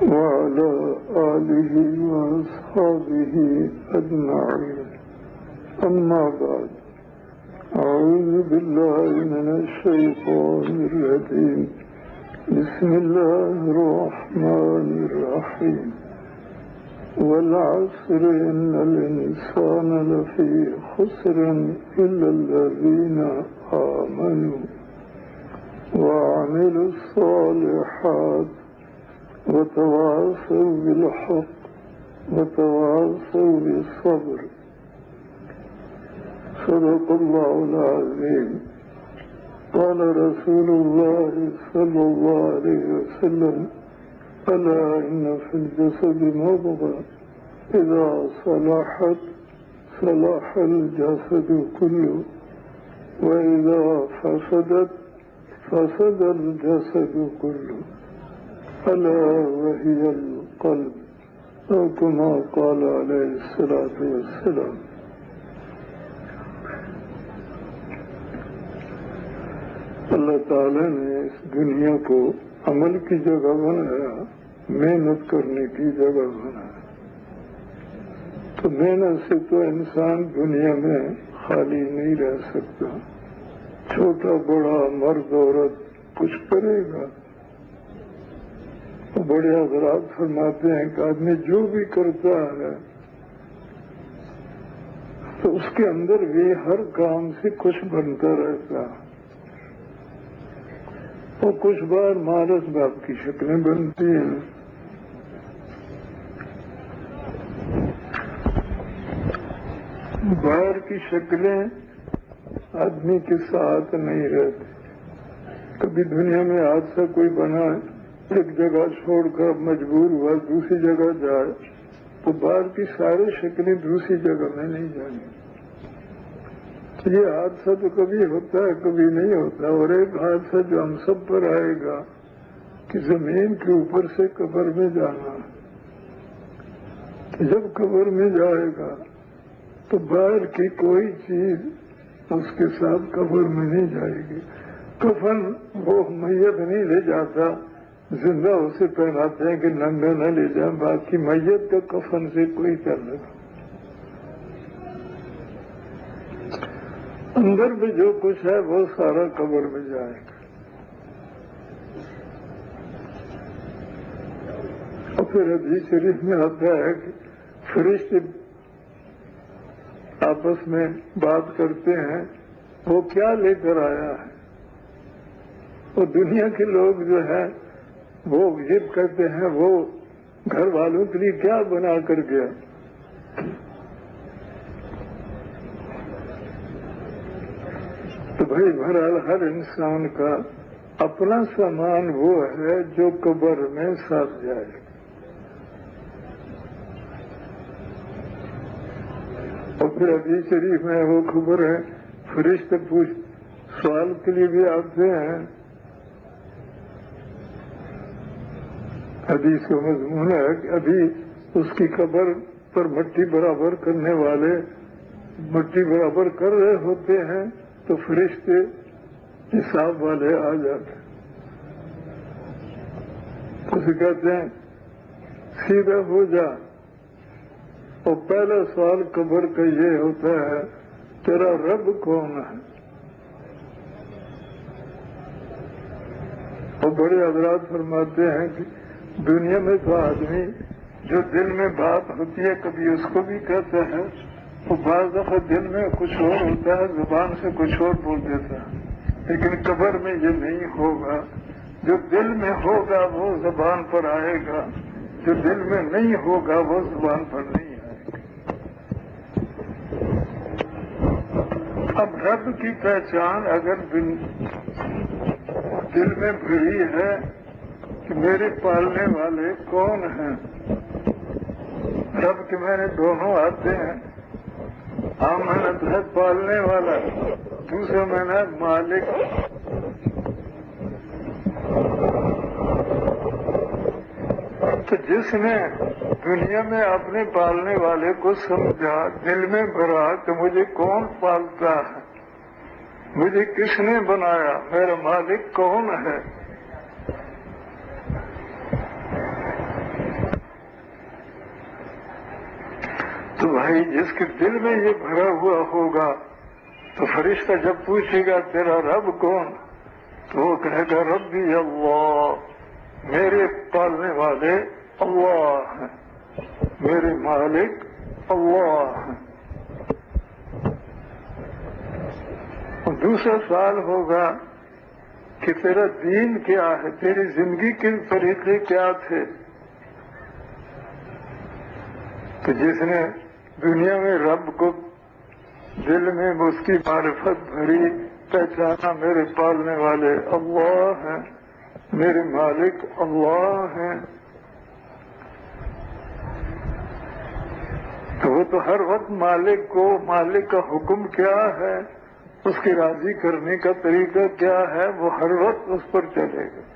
وعلى آله وأصحابه أجمعين. أما بعد، أعوذ بالله من الشيطان الرجيم. بسم الله الرحمن الرحيم. والعصر إن الإنسان لفي خسر إلا الذين آمنوا وعملوا الصالحات وتواصوا بالحق وتواصوا بالصبر. صدق الله العظيم. قال رسول الله صلى الله عليه وسلم: ألا إن في الجسد مضغة إذا صلحت صلح الجسد كله وإذا فسدت فسد الجسد كله ألا وهي القلب، أو كما قال عليه الصلاة والسلام. اللہ تعالیٰ نے اس دنیا کو عمل کی جگہ بنایا، محنت کرنے کی جگہ بنایا. تو محنت سے تو انسان دنیا میں خالی نہیں رہ سکتا. چھوٹا بڑا مرد عورت کچھ کرے گا. تو بڑے حضرات فرماتے ہیں کہ آدمی جو بھی کرتا ہے تو اس کے اندر بھی ہر کام سے کچھ بنتا رہتا ہے. اور کچھ بار مارس باپ کی شکلیں بنتی ہیں. باہر کی شکلیں آدمی کے ساتھ نہیں رہتی. کبھی دنیا میں حادثہ کوئی بنا، ایک جگہ چھوڑ کر مجبور ہوا دوسری جگہ جائے، تو باہر کی ساری شکلیں دوسری جگہ میں نہیں جائیں. یہ حادثہ تو کبھی ہوتا ہے کبھی نہیں ہوتا. اور ایک حادثہ جو ہم سب پر آئے گا کہ زمین کے اوپر سے قبر میں جانا. جب قبر میں جائے گا تو باہر کی کوئی چیز اس کے ساتھ قبر میں نہیں جائے گی. کفن وہ میت نہیں لے جاتا، زندہ اسے پہناتے ہیں کہ ننگا نہ لے جائیں. باقی میت کا کفن سے کوئی تعلق. اندر میں جو کچھ ہے وہ سارا قبر میں جائے گا. اور پھر حدیث شریف میں آتا ہے کہ فرشتے آپس میں بات کرتے ہیں وہ کیا لے کر آیا ہے. اور دنیا کے لوگ جو ہے وہ یہ کہتے ہیں وہ گھر والوں کے لیے کیا بنا کر گیا. تو بھائی بہرحال ہر انسان کا اپنا سامان وہ ہے جو قبر میں ساتھ جائے. اور پھر حدیث شریف میں وہ خبر ہے فرشتے سوال کے لیے بھی آتے ہیں. حدیث کا مضمون ہے کہ ابھی اس کی قبر پر مٹی برابر کرنے والے مٹی برابر کر رہے ہوتے ہیں تو فرشتے حساب والے آ جاتے ہیں. اسے کہتے ہیں سیدھا ہو جا. اور پہلا سوال قبر کا یہ ہوتا ہے تیرا رب کون ہے. اور بڑے حضرات فرماتے ہیں کہ دنیا میں تو آدمی جو دل میں بات ہوتی ہے کبھی اس کو بھی کہتا ہے، اور بعض دفعہ دل میں کچھ اور ہوتا ہے زبان سے کچھ اور بول دیتا ہے. لیکن قبر میں یہ نہیں ہوگا. جو دل میں ہوگا وہ زبان پر آئے گا، جو دل میں نہیں ہوگا وہ زبان پر نہیں آئے گا. اب رب کی پہچان اگر دل میں بھری ہے کہ میرے پالنے والے کون ہیں. رب کے میرے دونوں آتے ہیں. آمانت ہے پالنے والا، دوسرا میں نے مالک. تو جس نے دنیا میں اپنے پالنے والے کو سمجھا، دل میں بھرا کہ مجھے کون پالتا ہے، مجھے کس نے بنایا، میرا مالک کون ہے، بھائی جس کے دل میں یہ بھرا ہوا ہوگا تو فرشتہ جب پوچھے گا تیرا رب کون، تو وہ کہے گا ربی اللہ، میرے پالنے والے اللہ ہیں، میرے مالک اللہ ہیں۔ اور دوسرا سوال ہوگا کہ تیرا دین کیا ہے، تیری زندگی کے طریقے کیا تھے؟ تو جس نے دنیا میں رب کو دل میں اس کی معرفت بھری، پہچانا میرے پالنے والے اللہ ہیں، میرے مالک اللہ ہیں، تو وہ تو ہر وقت مالک کو، مالک کا حکم کیا ہے، اس کی راضی کرنے کا طریقہ کیا ہے، وہ ہر وقت اس پر چلے گا۔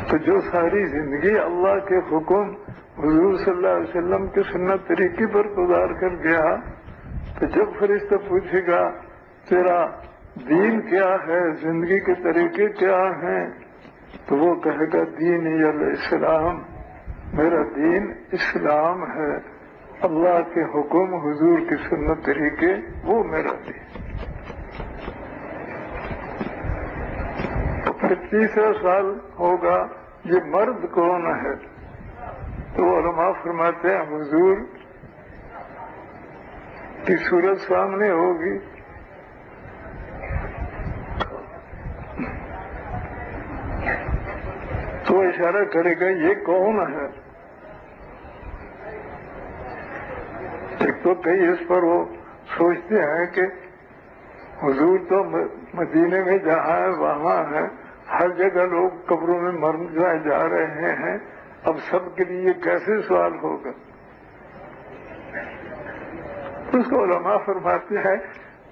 تو جو ساری زندگی اللہ کے حکم، حضور صلی اللہ علیہ وسلم کے سنت طریقے پر گزار کر گیا، تو جب فرشتہ پوچھے گا تیرا دین کیا ہے، زندگی کے طریقے کیا ہیں، تو وہ کہے گا دین الاسلام، میرا دین اسلام ہے، اللہ کے حکم، حضور کی سنت طریقے، وہ میرا دین۔ پھر تیسرا سوال ہوگا یہ مرد کون ہے؟ تو علماء فرماتے ہیں حضور کی صورت سامنے ہوگی، تو اشارہ کرے گا یہ کون ہے۔ ایک تو کئی اس پر وہ سوچتے ہیں کہ حضور تو مدینے میں جہاں ہے وہاں ہے، ہر جگہ لوگ قبروں میں مر جا رہے ہیں، اب سب کے لیے کیسے سوال ہوگا؟ اس کو علماء فرماتے ہیں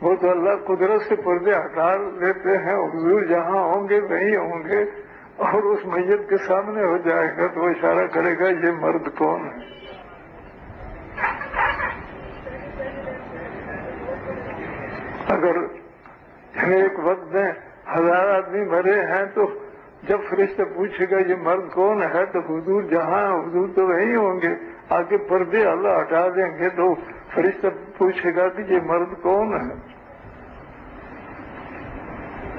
وہ تو اللہ قدرت سے پردے ہٹا لیتے ہیں، حضور جہاں ہوں گے وہیں ہوں گے، اور اس میت کے سامنے ہو جائے گا تو وہ اشارہ کرے گا یہ مرد کون ہے۔ اگر ایک وقت میں 1000 آدمی مرے ہیں تو جب فرشتہ پوچھے گا یہ مرد کون ہے تو حضور جہاں حضور تو وہیں ہوں گے، آگے پردے اللہ ہٹا دیں گے تو فرشتہ پوچھے گا کہ یہ مرد کون ہے۔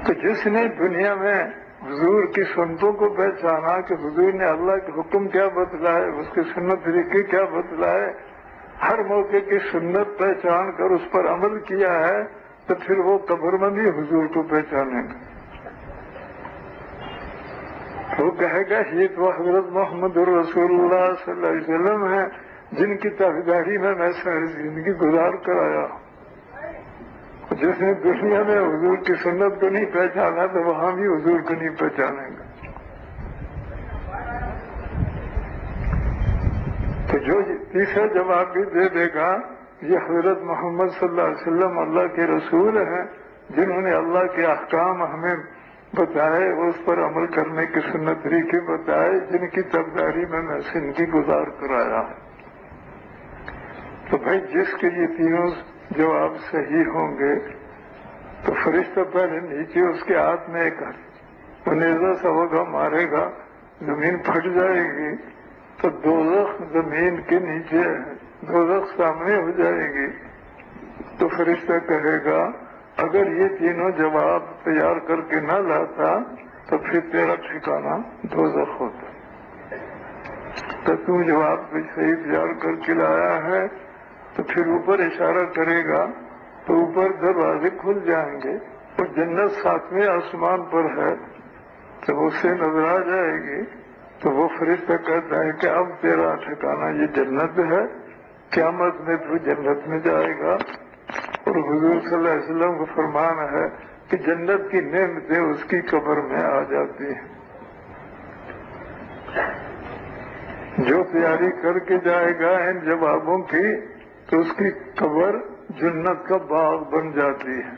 تو جس نے دنیا میں حضور کی سنتوں کو پہچانا کہ حضور نے اللہ کے حکم کیا بتلائے، اس کے سنت طریقے کیا بتلائے، ہر موقع کی سنت پہچان کر اس پر عمل کیا ہے، تو پھر وہ قبر میں بھی حضور کو پہچانے گا۔ وہ کہے گا یہ تو حضرت محمد رسول اللہ صلی اللہ علیہ وسلم ہیں جن کی تابعداری میں ساری زندگی گزار کر آیا۔ جس نے دنیا میں حضور کی سنت کو نہیں پہچانا تو وہاں بھی حضور کو نہیں پہچانے گا۔ تو جو تیسرا جواب بھی دے دے گا یہ حضرت محمد صلی اللہ علیہ وسلم اللہ کے رسول ہیں جنہوں نے اللہ کے احکام ہمیں بتائے، اس پر عمل کرنے کے سنت طریقے بتائے، جن کی تابعداری میں زندگی گزار کر آیا۔ تو بھائی جس کے یہ تینوں جواب صحیح ہوں گے تو فرشتہ پہلے نیچے اس کے ہاتھ میں ایک نیزہ سا ہوگا، مارے گا، زمین پھٹ جائے گی، تو دوزخ زمین کے نیچے ہے، دوزخ سامنے ہو جائے گی۔ تو فرشتہ کہے گا اگر یہ تینوں جواب تیار کر کے نہ لاتا تو پھر تیرا ٹھکانہ دوزخ ہوتا۔ تو تم جواب بھی صحیح تیار کر کے لایا ہے تو پھر اوپر اشارہ کرے گا تو اوپر دروازے کھل جائیں گے، اور جنت 7ویں آسمان پر ہے تو اس سے نظر آ جائے گی۔ تو وہ فرشتہ کہتا ہے کہ اب تیرا ٹھکانہ یہ جنت ہے، قیامت میں تو جنت میں جائے گا۔ اور حضور صلی اللہ علیہ وسلم کو فرمان ہے کہ جنت کی نعمتیں اس کی قبر میں آ جاتی ہیں۔ جو تیاری کر کے جائے گا ان جوابوں کی تو اس کی قبر جنت کا باغ بن جاتی ہے۔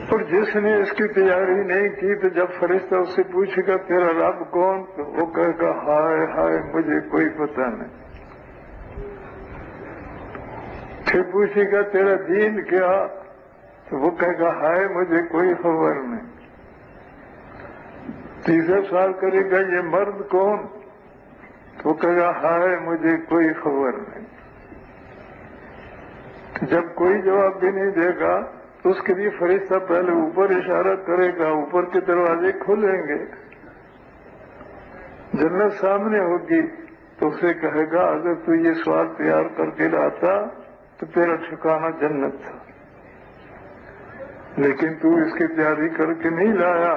اور جس نے اس کی تیاری نہیں کی تو جب فرشتہ اس سے پوچھے گا تیرا رب کون، تو وہ کہے گا ہائے ہائے مجھے کوئی پتہ نہیں۔ پھر پوچھے گا تیرا دین کیا، تو وہ کہے گا ہائے مجھے کوئی خبر نہیں. تیسرا سوال کرے گا یہ مرد کون؟ تو وہ کہے گا ہائے مجھے کوئی خبر نہیں. جب کوئی جواب بھی نہیں دے گا تو اس کے لیے فرشتہ پہلے اوپر اشارہ کرے گا، اوپر کے دروازے کھلیں گے، جنت سامنے ہوگی تو اسے کہے گا اگر تو یہ سوال تیار کر کے لاتا تو تیرا ٹھکانہ جنت تھا، لیکن تو اس کی تیاری کر کے نہیں لایا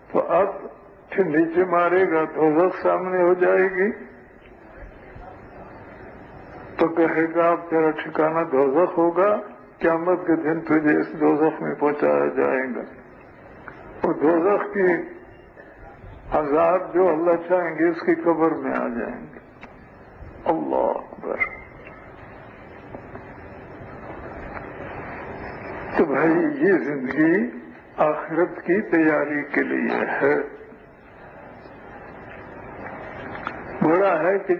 تو اب پھر نیچے مارے گا تو دوزخ سامنے ہو جائے گی. تو کہے گا اب تیرا ٹھکانہ دوزخ ہوگا، قیامت کے دن تجھے اس دوزخ میں پہنچایا جائے گا. اور دوزخ کی عذاب جو اللہ چاہیں گے اس کی قبر میں آ جائیں گے. اللہ اکبر. تو بھائی یہ زندگی آخرت کی تیاری کے لیے ہے. بڑا ہے کہ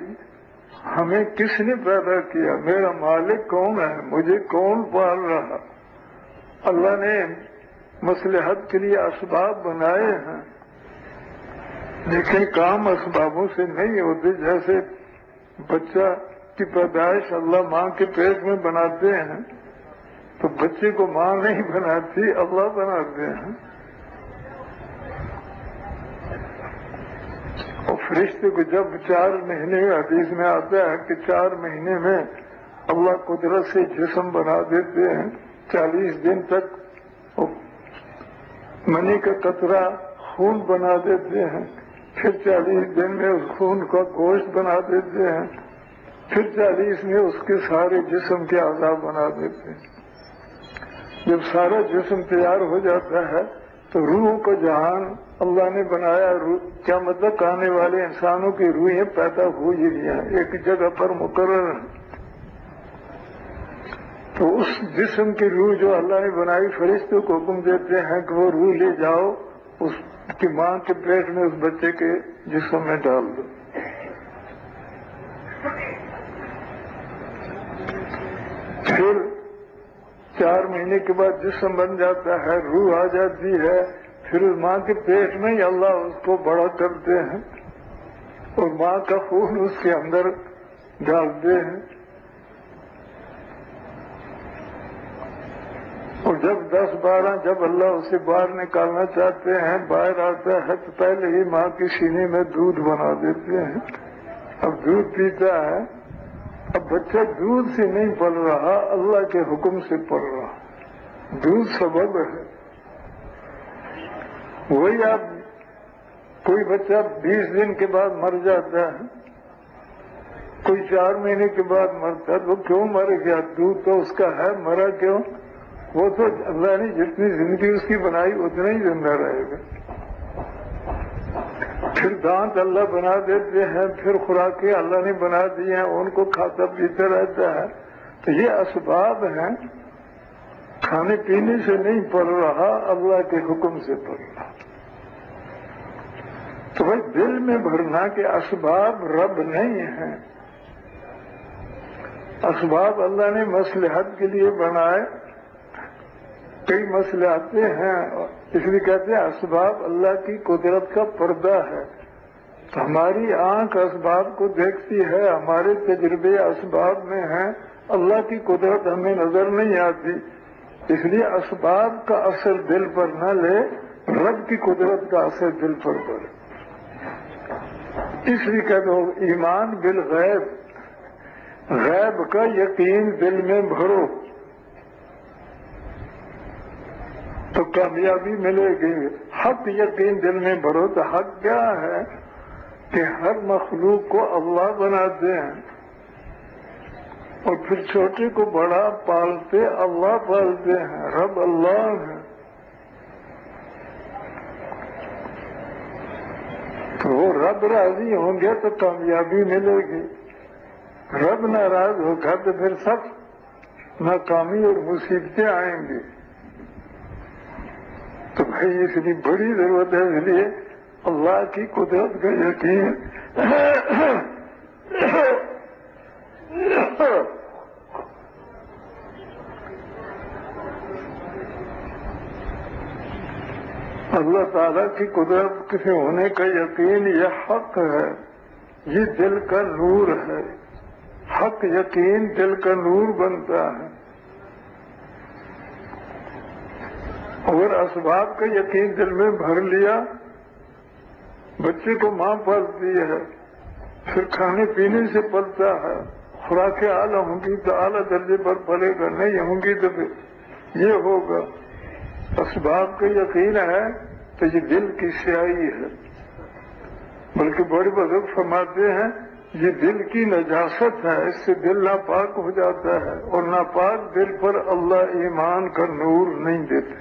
ہمیں کس نے پیدا کیا، میرا مالک کون ہے، مجھے کون پال رہا. اللہ نے مصلحت کے لیے اسباب بنائے ہیں لیکن کام اسبابوں سے نہیں ہوتے. جیسے بچہ کی پیدائش اللہ ماں کے پیٹ میں بناتے ہیں تو بچے کو ماں نہیں بناتی، اللہ بناتے ہیں. اور فرشتے کو جب 4 مہینے حدیث میں آتا ہے کہ 4 مہینے میں اللہ قدرت سے جسم بنا دیتے ہیں، 40 دن تک منی کا قطرہ خون بنا دیتے ہیں، پھر 40 دن میں اس خون کا گوشت بنا دیتے ہیں، پھر 40 میں اس کے سارے جسم کے اعضاء بنا دیتے ہیں. جب سارا جسم تیار ہو جاتا ہے تو روحوں کا جہان اللہ نے بنایا. کیا مطلب آنے والے انسانوں کی روحیں پیدا ہو ہی گئی ہیں، ایک جگہ پر مقرر ہیں. تو اس جسم کی روح جو اللہ نے بنائی فرشتوں کو حکم دیتے ہیں کہ وہ روح لے جاؤ اس کی ماں کے پیٹ میں اس بچے کے جسم میں ڈال دو. پھر 4 مہینے کے بعد جسم بن جاتا ہے، روح آ جاتی ہے، پھر اس ماں کے پیٹ میں ہی اللہ اس کو بڑا کرتے ہیں اور ماں کا خون اس کے اندر ڈالتے ہیں. اور جب 10-12 جب اللہ اسے باہر نکالنا چاہتے ہیں، باہر آتا ہے تو پہلے ہی ماں کے سینے میں دودھ بنا دیتے ہیں. اب دودھ پیتا ہے. اب بچہ دودھ سے نہیں پل رہا، اللہ کے حکم سے پل رہا. دودھ سبب ہے. وہی آپ کوئی بچہ 20 دن کے بعد مر جاتا ہے، کوئی 4 مہینے کے بعد مرتا ہے. تو کیوں مر گیا؟ دودھ تو اس کا ہے، مرا کیوں؟ وہ تو اللہ نے جتنی زندگی اس کی بنائی اتنا ہی زندہ رہے گا. پھر دانت اللہ بنا دیتے ہیں، پھر خوراکیں اللہ نے بنا دی ہیں، ان کو کھاتا پیتا رہتا ہے. تو یہ اسباب ہیں، کھانے پینے سے نہیں پڑ رہا، اللہ کے حکم سے پڑ رہا. تو بھائی دل میں بھرنا کہ اسباب رب نہیں ہیں. اسباب اللہ نے مصلحت کے لیے بنائے. کئی مصلحتیں ہیں، اس لیے کہتے ہیں اسباب اللہ کی قدرت کا پردہ ہے. تو ہماری آنکھ اسباب کو دیکھتی ہے، ہمارے تجربے اسباب میں ہیں، اللہ کی قدرت ہمیں نظر نہیں آتی. اس لیے اسباب کا اثر دل پر نہ لے، رب کی قدرت کا اثر دل پر پڑے. اس لیے کہتے ہو ایمان بالغیب، غیب کا یقین دل میں بھرو تو کامیابی ملے گی. حق یقین دل میں بھرو تو حق کیا ہے کہ ہر مخلوق کو اللہ بناتے ہیں اور پھر چھوٹے کو بڑا پالتے اللہ پالتے ہیں، رب اللہ ہے. تو وہ رب راضی ہوں گے تو کامیابی ملے گی. رب ناراض ہوگا تو پھر سب ناکامی اور مصیبتیں آئیں گی. تو بھائی اس لیے بڑی ضرورت ہے، اس لیے اللہ کی قدرت کا یقین. اللہ تعالیٰ کی قدرت سے ہونے کا یقین یہ حق ہے، یہ دل کا نور ہے۔ حق یقین دل کا نور بنتا ہے، اور اسباب کا یقین دل میں بھر لیا۔ بچے کو ماں پالتی ہے، پھر کھانے پینے سے پلتا ہے، خوراکیں اعلیٰ ہوں گی تو اعلیٰ درجے پر پلے گا، نہیں ہوں گی تو پھر یہ ہوگا۔ اسباب کا یقین ہے تو یہ دل کی سیاہی ہے، بلکہ بڑے بزرگ فرماتے ہیں یہ دل کی نجاست ہے، اس سے دل ناپاک ہو جاتا ہے، اور ناپاک دل پر اللہ ایمان کا نور نہیں دیتے۔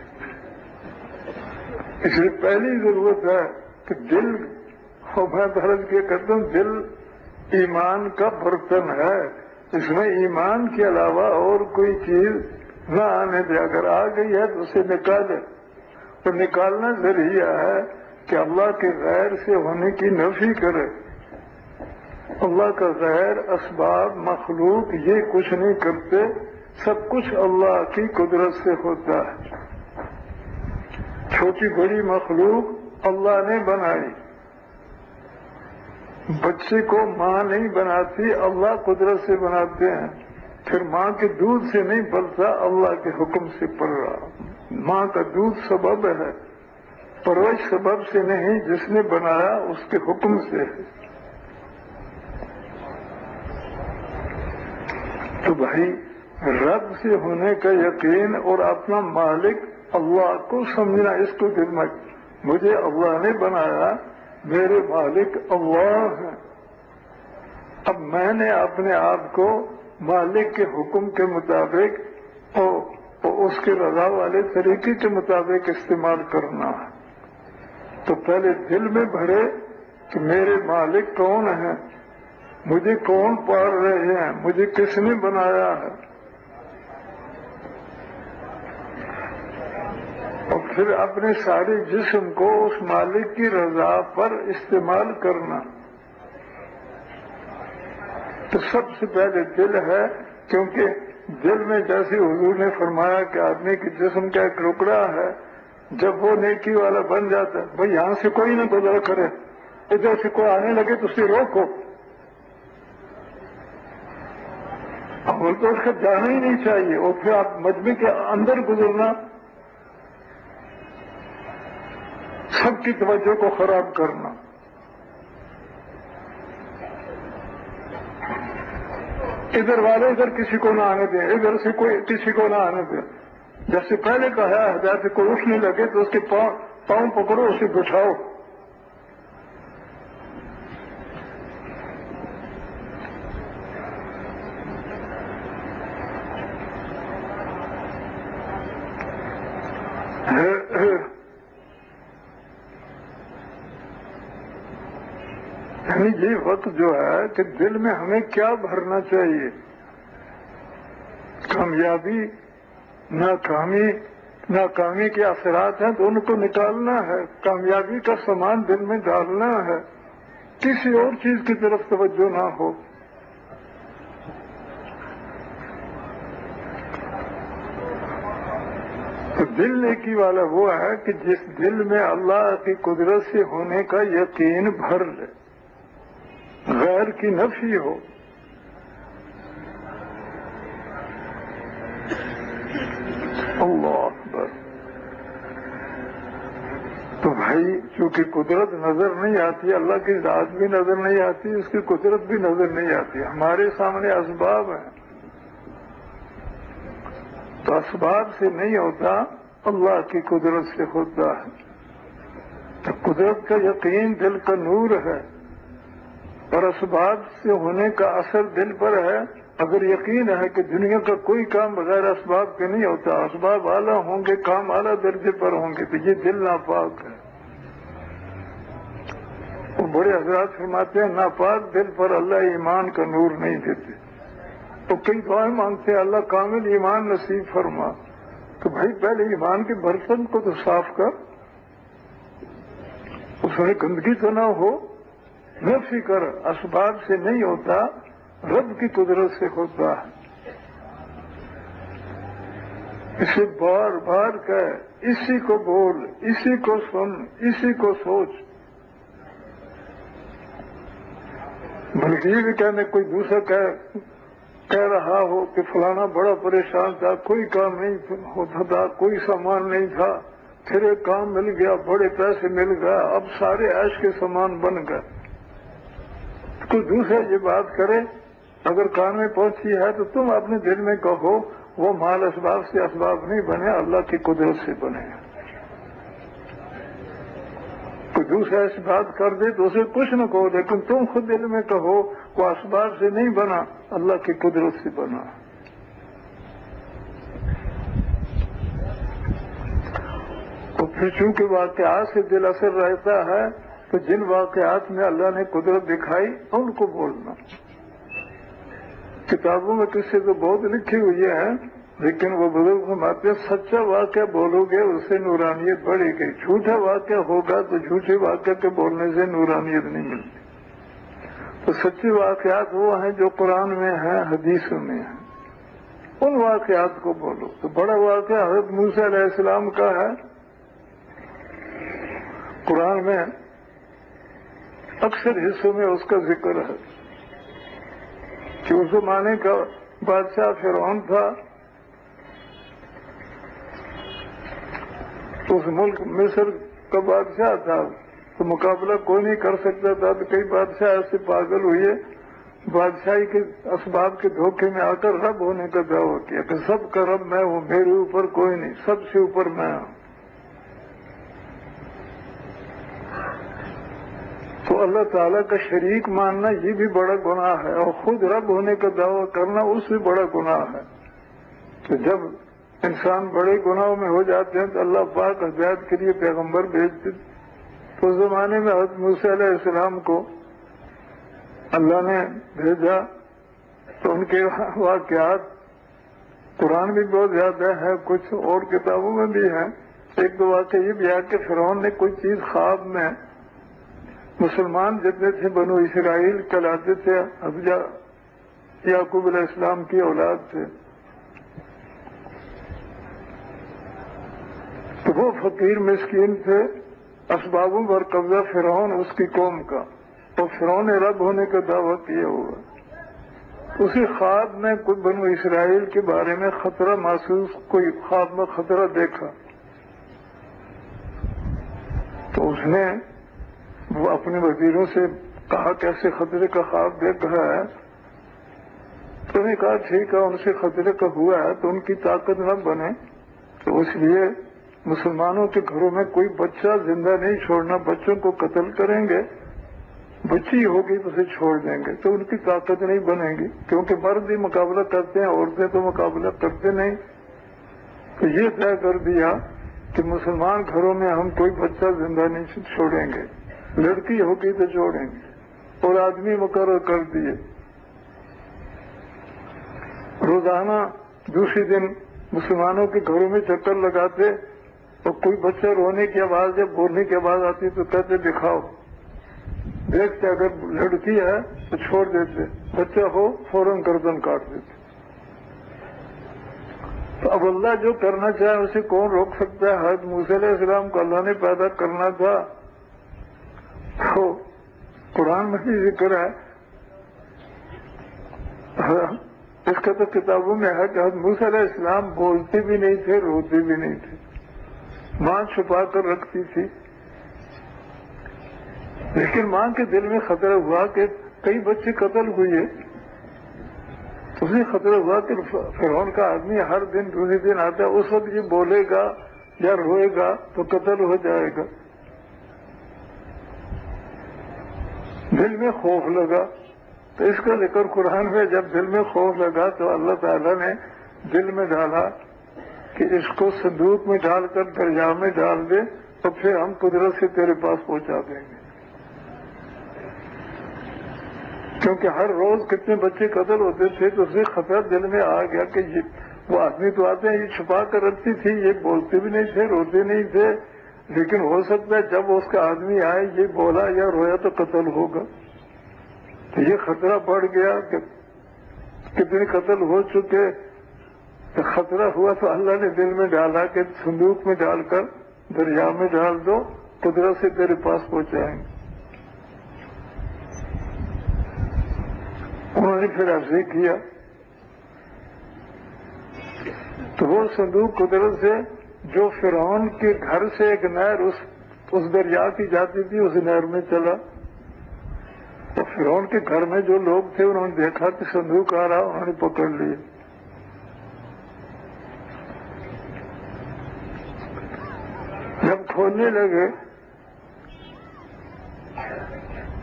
اس لیے پہلی ضرورت ہے کہ دل، میں درج کے کرتا ہوں، دل ایمان کا برتن ہے، اس میں ایمان کے علاوہ اور کوئی چیز نہ آنے دے۔ اگر آ گئی ہے تو اسے نکالے، تو نکالنا ذریعہ ہے کہ اللہ کے غیر سے ہونے کی نفی کرے۔ اللہ کا غیر، اسباب، مخلوق یہ کچھ نہیں کرتے، سب کچھ اللہ کی قدرت سے ہوتا ہے۔ چھوٹی بڑی مخلوق اللہ نے بنائی، بچے کو ماں نہیں بناتی، اللہ قدرت سے بناتے ہیں۔ پھر ماں کے دودھ سے نہیں پلتا، اللہ کے حکم سے پل رہا۔ ماں کا دودھ سبب ہے، پرورش سبب سے نہیں، جس نے بنایا اس کے حکم سے ہے۔ تو بھائی رب سے ہونے کا یقین اور اپنا مالک اللہ کو سمجھنا، اس کو دل میں، مجھے اللہ نے بنایا، میرے مالک اللہ ہیں۔ اب میں نے اپنے آپ کو مالک کے حکم کے مطابق اور اس کے رضا والے طریقے کے مطابق استعمال کرنا ہے۔ تو پہلے دل میں بھرے کہ میرے مالک کون ہیں، مجھے کون پال رہے ہیں، مجھے کس نے بنایا ہے، اور پھر اپنے سارے جسم کو اس مالک کی رضا پر استعمال کرنا۔ تو سب سے پہلے دل ہے، کیونکہ دل میں جیسے حضور نے فرمایا کہ آدمی کے جسم کا ایک ٹکڑا ہے، جب وہ نیکی والا بن جاتا ہے، بھائی یہاں سے کوئی نہ گزر کرے، ادھر سے کوئی آنے لگے تو اسے روکو، اور تو اس کا جانا ہی نہیں چاہیے، اور پھر آپ مجمع کے اندر گزرنا سب کی توجہ کو خراب کرنا۔ ادھر والے ادھر کسی کو نہ آنے دیں، ادھر سے کوئی کسی کو نہ آنے دیں۔ جیسے پہلے کہا ہے، جیسے کوئی اٹھنے لگے تو اس کے پاؤں پکڑو، اسے بٹھاؤ۔ یعنی یہ وقت جو ہے کہ دل میں ہمیں کیا بھرنا چاہیے، کامیابی، ناکامی کے اثرات ہیں تو ان کو نکالنا ہے، کامیابی کا سامان دل میں ڈالنا ہے، کسی اور چیز کی طرف توجہ نہ ہو۔ تو دل نیکی والا وہ ہے کہ جس دل میں اللہ کی قدرت سے ہونے کا یقین بھر لے، غیر کی نفی ہو۔ اللہ اکبر۔ تو بھائی چونکہ قدرت نظر نہیں آتی، اللہ کی ذات بھی نظر نہیں آتی، اس کی قدرت بھی نظر نہیں آتی، ہمارے سامنے اسباب ہیں، تو اسباب سے نہیں ہوتا، اللہ کی قدرت سے ہوتا ہے۔ تو قدرت کا یقین دل کا نور ہے، اور اسباب سے ہونے کا اثر دل پر ہے۔ اگر یقین ہے کہ دنیا کا کوئی کام بغیر اسباب کے نہیں ہوتا، اسباب اعلیٰ ہوں گے، کام اعلیٰ درجے پر ہوں گے، تو یہ دل ناپاک ہے۔ اور بڑے حضرات فرماتے ہیں ناپاک دل پر اللہ ایمان کا نور نہیں دیتے، تو کئی دعائیں مانگتے ہیں اللہ کامل ایمان نصیب فرما۔ تو بھائی پہلے ایمان کے برتن کو تو صاف کر، اس میں گندگی تو نہ ہو، نفی کر، اسباب سے نہیں ہوتا، رب کی قدرت سے ہوتا ہے۔ اسے بار بار کہے اسی کو بول، اسی کو سن، اسی کو سوچ، بلکہ یہ بھی کہنے کوئی دوسرا کہہ رہا ہو کہ فلانا بڑا پریشان تھا، کوئی کام نہیں ہوتا تھا، کوئی سامان نہیں تھا، پھر ایک کام مل گیا، بڑے پیسے مل گیا، اب سارے عیش کے سامان بن گئے۔ کوئی دوسرا یہ بات کرے، اگر کان میں پہنچی ہے تو تم اپنے دل میں کہو وہ مال اسباب سے اسباب نہیں بنے، اللہ کی قدرت سے بنے۔ کوئی دوسرا ایسی بات کر دے تو اسے کچھ نہ کہو، لیکن تم خود دل میں کہو وہ اسباب سے نہیں بنا، اللہ کی قدرت سے بنا۔ تو پھر چونکہ واقعات سے دل اثر رہتا ہے تو جن واقعات میں اللہ نے قدرت دکھائی ان کو بولنا۔ کتابوں میں قصے تو بہت لکھی ہوئی ہیں، لیکن وہ بزرگ فرماتے ہیں سچا واقعہ بولو گے اس سے نورانیت بڑھے گی، جھوٹا واقعہ ہوگا تو جھوٹے واقعہ کے بولنے سے نورانیت نہیں ملتی۔ تو سچے واقعات وہ ہیں جو قرآن میں ہیں، حدیثوں میں ہیں، ان واقعات کو بولو۔ تو بڑا واقعہ حضرت موسیٰ علیہ السلام کا ہے، قرآن میں اکثر حصوں میں اس کا ذکر ہے کہ اس زمانے کا بادشاہ فرعون تھا، اس ملک مصر کا بادشاہ تھا، تو مقابلہ کوئی نہیں کر سکتا تھا، تو کئی بادشاہ ایسے پاگل ہوئے، بادشاہی کے اسباب کے دھوکے میں آ کر رب ہونے کا دعویٰ کیا کہ سب کا رب میں ہوں، میرے اوپر کوئی نہیں، سب سے اوپر میں ہوں۔ تو اللہ تعالیٰ کا شریک ماننا یہ بھی بڑا گناہ ہے، اور خود رب ہونے کا دعویٰ کرنا اس سے بڑا گناہ ہے۔ تو جب انسان بڑے گناہوں میں ہو جاتے ہیں تو اللہ پاک ہدایت کے لیے پیغمبر بھیجتے۔ تو اس زمانے میں حضرت موسیٰ علیہ السلام کو اللہ نے بھیجا، تو ان کے واقعات قرآن بھی بہت زیادہ ہے، کچھ اور کتابوں میں بھی ہیں۔ ایک دو واقعہ یہ بھی ہے کہ فرعون نے کوئی چیز خواب میں، مسلمان جتنے تھے بنو اسرائیل کہلاتے تھے، حضرت یعقوب علیہ السلام کی اولاد تھے، تو وہ فقیر مسکین تھے، اسبابوں پر قبضہ فرعون اس کی قوم کا، اور فرعون نے رب ہونے کا دعویٰ کیا ہوا۔ اسی خواب میں کوئی بنو اسرائیل کے بارے میں خطرہ محسوس، کوئی خواب میں خطرہ دیکھا، تو اس نے وہ اپنے وزیروں سے کہا کہ ایسے خطرے کا خواب دیکھ رہا ہے، تو انہوں نے کہا ٹھیک ہے، ان سے خطرے کا ہوا ہے تو ان کی طاقت نہ بنے، تو اس لیے مسلمانوں کے گھروں میں کوئی بچہ زندہ نہیں چھوڑنا، بچوں کو قتل کریں گے، بچی ہوگی تو اسے چھوڑ دیں گے، تو ان کی طاقت نہیں بنے گی، کیونکہ مرد ہی مقابلہ کرتے ہیں، عورتیں تو مقابلہ کرتے نہیں۔ تو یہ طے کر دیا کہ مسلمان گھروں میں ہم کوئی بچہ زندہ نہیں چھوڑیں گے، لڑکی ہوگی تو چھوڑیں گے، اور آدمی مقرر کر دیے۔ روزانہ دوسری دن مسلمانوں کے گھروں میں چکر لگاتے، اور کوئی بچہ رونے کی آواز یا بولنے کی آواز آتی تو کہتے دکھاؤ، دیکھتے اگر لڑکی ہے تو چھوڑ دیتے، بچہ ہو فوراً گردن کاٹ دیتے۔ تو اب اللہ جو کرنا چاہے اسے کون روک سکتا ہے؟ حضرت موسیٰ علیہ السلام کو اللہ نے پیدا کرنا تھا، تو قرآن میں بھی ذکر ہے، اس کا تو کتابوں میں ہے کہ حضرت موسیٰ علیہ السلام بولتے بھی نہیں تھے، روتے بھی نہیں تھے، ماں چھپا کر رکھتی تھی، لیکن ماں کے دل میں خطرہ ہوا کہ کئی بچے قتل ہوئے، اسے خطرہ ہوا کہ فرعون کا آدمی ہر دن دوسرے دن آتا ہے، اس وقت یہ بولے گا یا روئے گا تو قتل ہو جائے گا۔ دل میں خوف لگا، تو اس کا ذکر قرآن میں جب دل میں خوف لگا تو اللہ تعالیٰ نے دل میں ڈالا کہ اس کو صندوق میں ڈال کر دریا میں ڈال دے، تو پھر ہم قدرت سے تیرے پاس پہنچا دیں گے۔ کیونکہ ہر روز کتنے بچے قتل ہوتے تھے، تو اسے خطرہ دل میں آ گیا کہ یہ وہ آدمی تو آتے ہیں، یہ چھپا کر رکھتی تھی، یہ بولتے بھی نہیں تھے، روتے نہیں تھے، لیکن ہو سکتا ہے جب اس کا آدمی آئے یہ بولا یا رویا تو قتل ہوگا۔ تو یہ خطرہ بڑھ گیا کہ کتنے قتل ہو چکے، تو خطرہ ہوا تو اللہ نے دل میں ڈالا کہ صندوق میں ڈال کر دریا میں ڈال دو، قدرت سے تیرے پاس پہنچائیں گے۔ انہوں نے پھر ایسے کیا تو وہ صندوق قدرت سے جو فرعون کے گھر سے ایک نہر اس دریا کی جاتی تھی اس نہر میں چلا، تو فرعون کے گھر میں جو لوگ تھے انہوں نے دیکھا کہ صندوق آ رہا، انہوں نے پکڑ لی۔ جب کھولنے لگے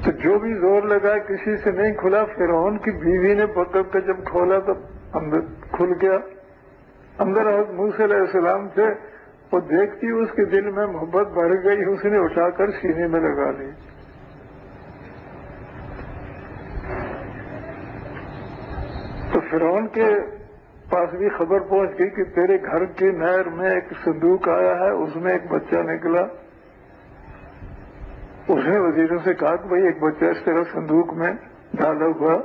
تو جو بھی زور لگا کسی سے نہیں کھلا، فرعون کی بیوی نے پکڑ کر جب کھولا تو اندر کھل گیا۔ اندر حضرت موسیٰ علیہ السلام تھے، وہ دیکھتی اس کے دل میں محبت بڑھ گئی، اس نے اٹھا کر سینے میں لگا لی۔ تو فرعون کے پاس بھی خبر پہنچ گئی کہ تیرے گھر کی نہر میں ایک صندوق آیا ہے، اس میں ایک بچہ نکلا۔ اس نے وزیروں سے کہا کہ بھائی ایک بچہ اس طرح صندوق میں ڈالا ہوا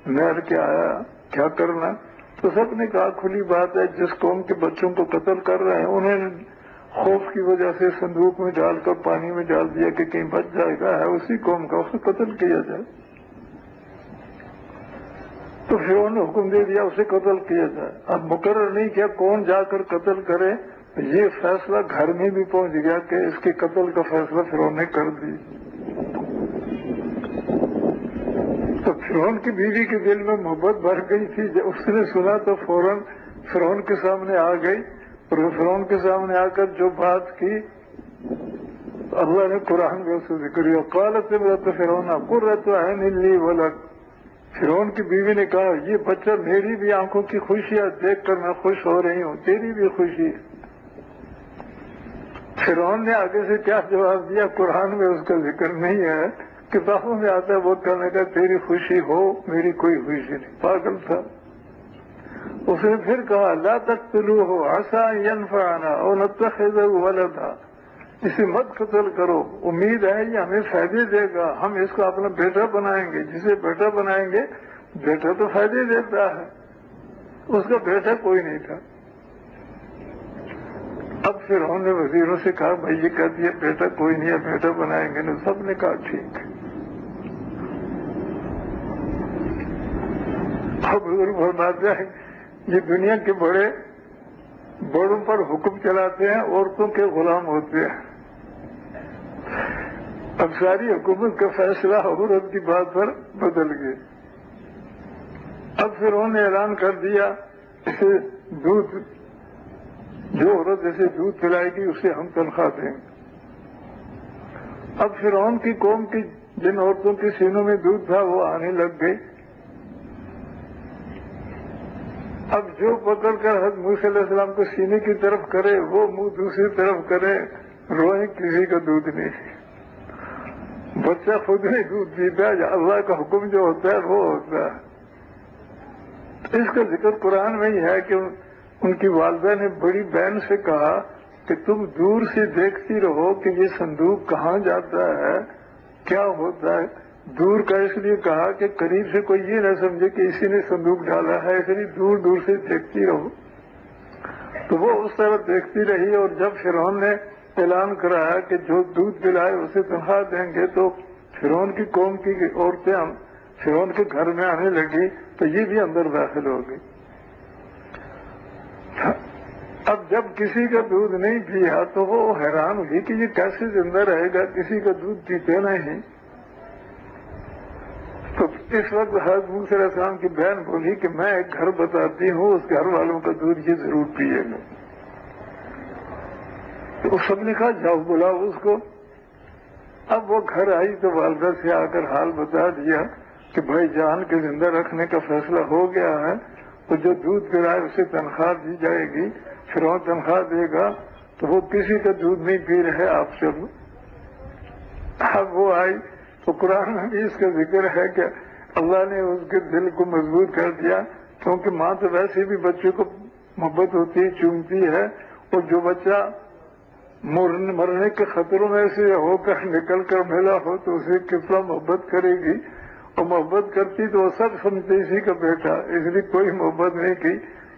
نہر کے آیا، کیا کرنا؟ تو سب نے کہا کھلی بات ہے، جس قوم کے بچوں کو قتل کر رہے ہیں انہیں خوف کی وجہ سے صندوق میں ڈال کر پانی میں ڈال دیا کہ کہیں بچ جائے گا، ہے اسی قوم کا، اسے قتل کیا جائے۔ تو فرعون نے حکم دے دیا اسے قتل کیا جائے۔ اب مقرر نہیں کیا کون جا کر قتل کرے، یہ فیصلہ گھر میں بھی پہنچ گیا کہ اس کے قتل کا فیصلہ فرعون نے کر دی۔ تو فرعون کی بیوی کے دل میں محبت بڑھ گئی تھی، جب اس نے سنا تو فوراً فرعون کے سامنے آ گئی، اور فرعون کے سامنے آ کر جو بات کی اللہ نے قرآن میں اسے ذکر کیا۔ قالت امرأۃ فرعون قرۃ عین لی ولک، فرعون کی بیوی نے کہا یہ بچہ میری بھی آنکھوں کی خوشی ہے، دیکھ کر میں خوش ہو رہی ہوں، تیری بھی خوشی ہے۔ فرعون نے آگے سے کیا جواب دیا قرآن میں اس کا ذکر نہیں ہے، کتابوں میں آتا ہے وہ کہنے کا تیری خوشی ہو میری کوئی خوشی نہیں، پاگل تھا۔ اس نے پھر کہا لا تقتلوہ عسى ينفعنا او نتخذہ ولدا، اسے مت قتل کرو، امید ہے یہ ہمیں فائدے دے گا، ہم اس کو اپنا بیٹا بنائیں گے، جسے بیٹا بنائیں گے بیٹا تو فائدے دیتا ہے، اس کا بیٹا کوئی نہیں تھا۔ اب فرعون نے وزیروں سے کہا بھائی یہ کہہ دیا بیٹا کوئی نہیں ہے، بیٹا بنائیں گے نا، سب نے کہا ٹھیک ہے۔ اب حضور فرماتے ہیں یہ دنیا کے بڑوں پر حکم چلاتے ہیں، عورتوں کے غلام ہوتے ہیں۔ اب ساری حکومت کا فیصلہ عورت کی بات پر بدل گئے۔ اب فرعون نے اعلان کر دیا اسے دودھ، جو عورت جیسے دودھ پلائے گی اسے ہم تنخواہ دیں گے۔ اب فرعون کی قوم کی جن عورتوں کے سینوں میں دودھ تھا وہ آنے لگ گئی۔ اب جو پکڑ کر حضرت موسیٰ علیہ السلام کو سینے کی طرف کرے وہ منہ دوسری طرف کرے، روئیں کسی کا دودھ نہیں، بچہ خود نہیں دودھ پیتا ہے، اللہ کا حکم جو ہوتا ہے وہ ہوتا ہے۔ اس کا ذکر قرآن میں ہی ہے کہ ان کی والدہ نے بڑی بہن سے کہا کہ تم دور سے دیکھتی رہو کہ یہ صندوق کہاں جاتا ہے، کیا ہوتا ہے۔ دور کا اس لیے کہا کہ قریب سے کوئی یہ نہ سمجھے کہ اسی نے صندوق ڈالا ہے، اس لیے دور دور سے دیکھتی رہو۔ تو وہ اس طرح دیکھتی رہی، اور جب فرعون نے اعلان کرایا کہ جو دودھ پلائے اسے تنخواہ دیں گے تو فرعون کی قوم کی عورتیں فرعون کے گھر میں آنے لگی، تو یہ بھی اندر داخل ہو گئی۔ اب جب کسی کا دودھ نہیں پیا تو وہ حیران ہوئی کہ یہ کیسے زندہ رہے گا، کسی کا دودھ پیتے نہیں۔ تو اس وقت حضرت موسیٰ علیہ السلام کی بہن بولی کہ میں ایک گھر بتاتی ہوں، اس گھر والوں کا دودھ یہ ضرور پیے گا۔ تو سب نے کہا جاؤ بلاؤ اس کو۔ اب وہ گھر آئی تو والدہ سے آ کر حال بتا دیا کہ بھائی جان کے زندہ رکھنے کا فیصلہ ہو گیا ہے، تو جو دودھ پلائے اسے تنخواہ دی جائے گی، فرعون تنخواہ دے گا، تو وہ کسی کا دودھ نہیں پی رہے، آپ چلو۔ اب وہ آئی تو قرآن میں بھی اس کا ذکر ہے کہ اللہ نے اس کے دل کو مضبوط کر دیا، کیونکہ ماں تو ویسے بھی بچے کو محبت ہوتی ہے، چومتی ہے، اور جو بچہ مرنے کے خطروں میں سے ہو کر نکل کر ملا ہو تو اسے کتنا محبت کرے گی، اور محبت کرتی تو وہ سب سمجھتے اسی کا بیٹا، اس لیے کوئی محبت نہیں کی،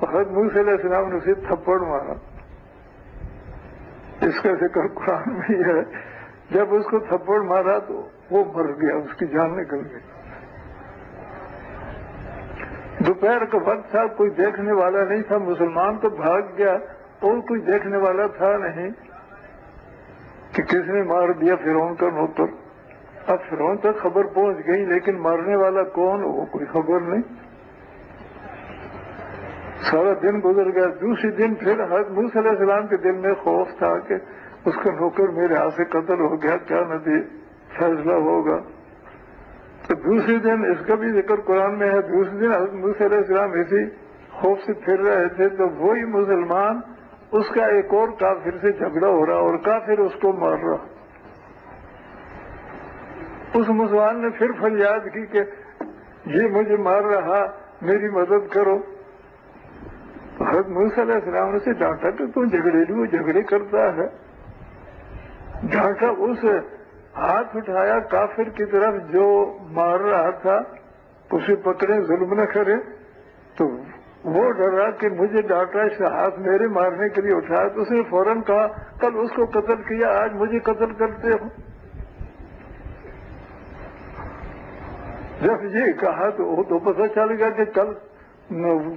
تو حضرت موسیٰ علیہ السلام نے اسے تھپڑ مارا. اس کا ذکر قرآن میں ہی ہے. جب اس کو تھپڑ مارا تو وہ مر گیا, اس کی جان نکل گئی. دوپہر کا وقت تھا, کوئی دیکھنے والا نہیں تھا, مسلمان تو بھاگ گیا اور کوئی دیکھنے والا تھا نہیں کہ کس نے مار دیا فرعون کا نوکر. اب فرعون تک خبر پہنچ گئی لیکن مارنے والا کون وہ کوئی خبر نہیں. سارا دن گزر گیا. دوسری دن پھر حضرت موسیٰ علیہ السلام کے دل میں خوف تھا کہ اس کا نوکر میرے ہاتھ سے قتل ہو گیا, کیا فیصلہ ہوگا. تو دوسرے دن اس کا بھی ذکر قرآن میں ہے. دوسرے دن حضرت موسیٰ علیہ السلام اسی خوف سے پھر رہے تھے تو وہی مسلمان اس کا ایک اور کافر سے جھگڑا ہو رہا اور کافر اس کو مار رہا. اس مسلمان نے پھر فریاد کی کہ یہ مجھے مار رہا, میری مدد کرو. حضرت موسیٰ علیہ السلام نے اسے ڈانٹا کہ تم جھگڑیلو جھگڑے کرتا ہے. ڈانٹا, اس ہاتھ اٹھایا کافر کی طرف جو مار رہا تھا, اسے پکڑے ظلم نہ کرے. تو وہ ڈرا کہ مجھے ڈانٹا, اس ہاتھ میرے مارنے کے لیے اٹھایا. تو اس نے فوراً کہا کل اس کو قتل کیا, آج مجھے قتل کرتے ہو. جب یہ کہا تو وہ تو پتہ چل گیا کہ کل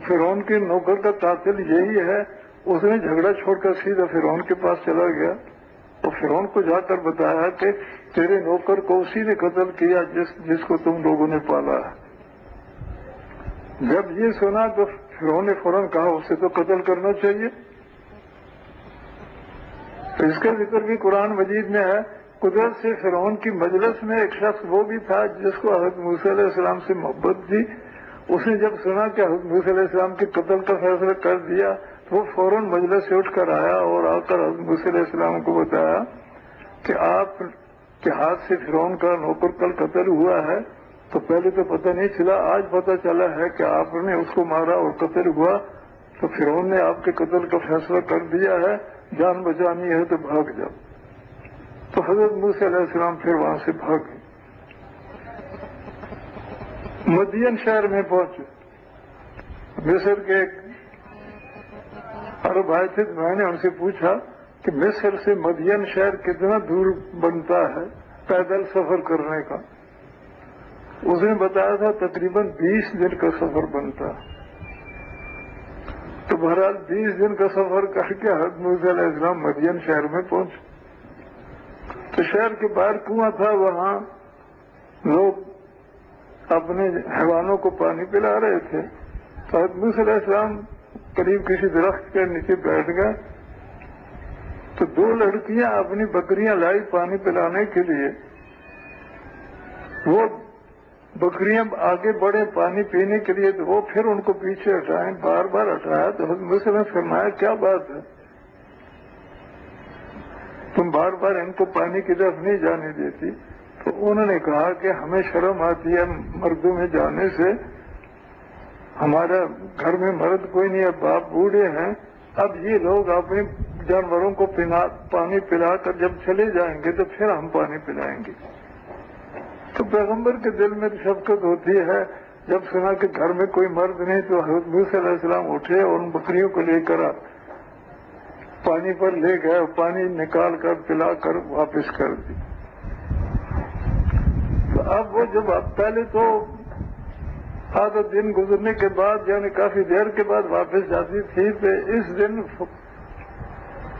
فرعون کے نوکر کا قاتل یہی ہے. اس نے جھگڑا چھوڑ کر سیدھا فرعون کے پاس چلا گیا اور فرعون کو جا کر بتایا کہ تیرے نوکر کو اسی نے قتل کیا جس کو تم لوگوں نے پالا ہے. جب یہ سنا تو فرعون نے فوراً کہا اسے تو قتل کرنا چاہیے. تو اس کا ذکر بھی قرآن مجید میں ہے. قدرت سے فرعون کی مجلس میں ایک شخص وہ بھی تھا جس کو حضرت موسیٰ علیہ السلام سے محبت تھی. اس نے جب سنا کہ حضرت موسیٰ علیہ السلام کے قتل کا فیصلہ کر دیا تو وہ فوراً مجلس سے اٹھ کر آیا اور آ کر حضرت موسیٰ علیہ السلام کو بتایا کہ آپ کے ہاتھ سے فرعون کا نوکر کل قتل ہوا ہے. تو پہلے تو پتہ نہیں چلا, آج پتہ چلا ہے کہ آپ نے اس کو مارا اور قتل ہوا. تو فرعون نے آپ کے قتل کا فیصلہ کر دیا ہے, جان بچانی ہے تو بھاگ جاؤ. تو حضرت موسیٰ علیہ السلام پھر وہاں سے بھاگ گئے. مدین شہر میں پہنچے. مصر کے ایک عرب آئے تھے, میں نے ان سے پوچھا کہ مصر سے مدین شہر کتنا دور بنتا ہے پیدل سفر کرنے کا. اس نے بتایا تھا تقریباً 20 دن کا سفر بنتا. تو بہرحال 20 دن کا سفر کر کے حضرت موسیٰ علیہ السلام مدین شہر میں پہنچے. تو شہر کے باہر کنواں تھا, وہاں لوگ اپنے حیوانوں کو پانی پلا رہے تھے. تو حضرت موسیٰ علیہ السلام قریب کسی درخت کے نیچے بیٹھ گئے. تو 2 لڑکیاں اپنی بکریاں لائی پانی پلانے کے لیے. وہ بکریاں آگے بڑھے پانی پینے کے لیے تو وہ پھر ان کو پیچھے ہٹائیں, بار بار ہٹایا. تو حضرت موسیٰ نے فرمایا کیا بات ہے, تم بار بار ان کو پانی کی طرف نہیں جانے دیتی. تو انہوں نے کہا کہ ہمیں شرم آتی ہے مردوں میں جانے سے, ہمارا گھر میں مرد کوئی نہیں ہے, باپ بوڑھے ہیں. اب یہ لوگ اپنے جانوروں کو پانی پلا کر جب چلے جائیں گے تو پھر ہم پانی پلائیں گے. تو پیغمبر کے دل میں شفقت ہوتی ہے. جب سنا کہ گھر میں کوئی مرد نہیں تو حضرت موسیٰ علیہ السلام اٹھے اور ان بکریوں کو لے کر پانی پر لے گئے, پانی نکال کر پلا کر واپس کر دی. تو اب وہ جب پہلے تو آدھا دن گزرنے کے بعد یعنی کافی دیر کے بعد واپس جاتی تھی, تو اس دن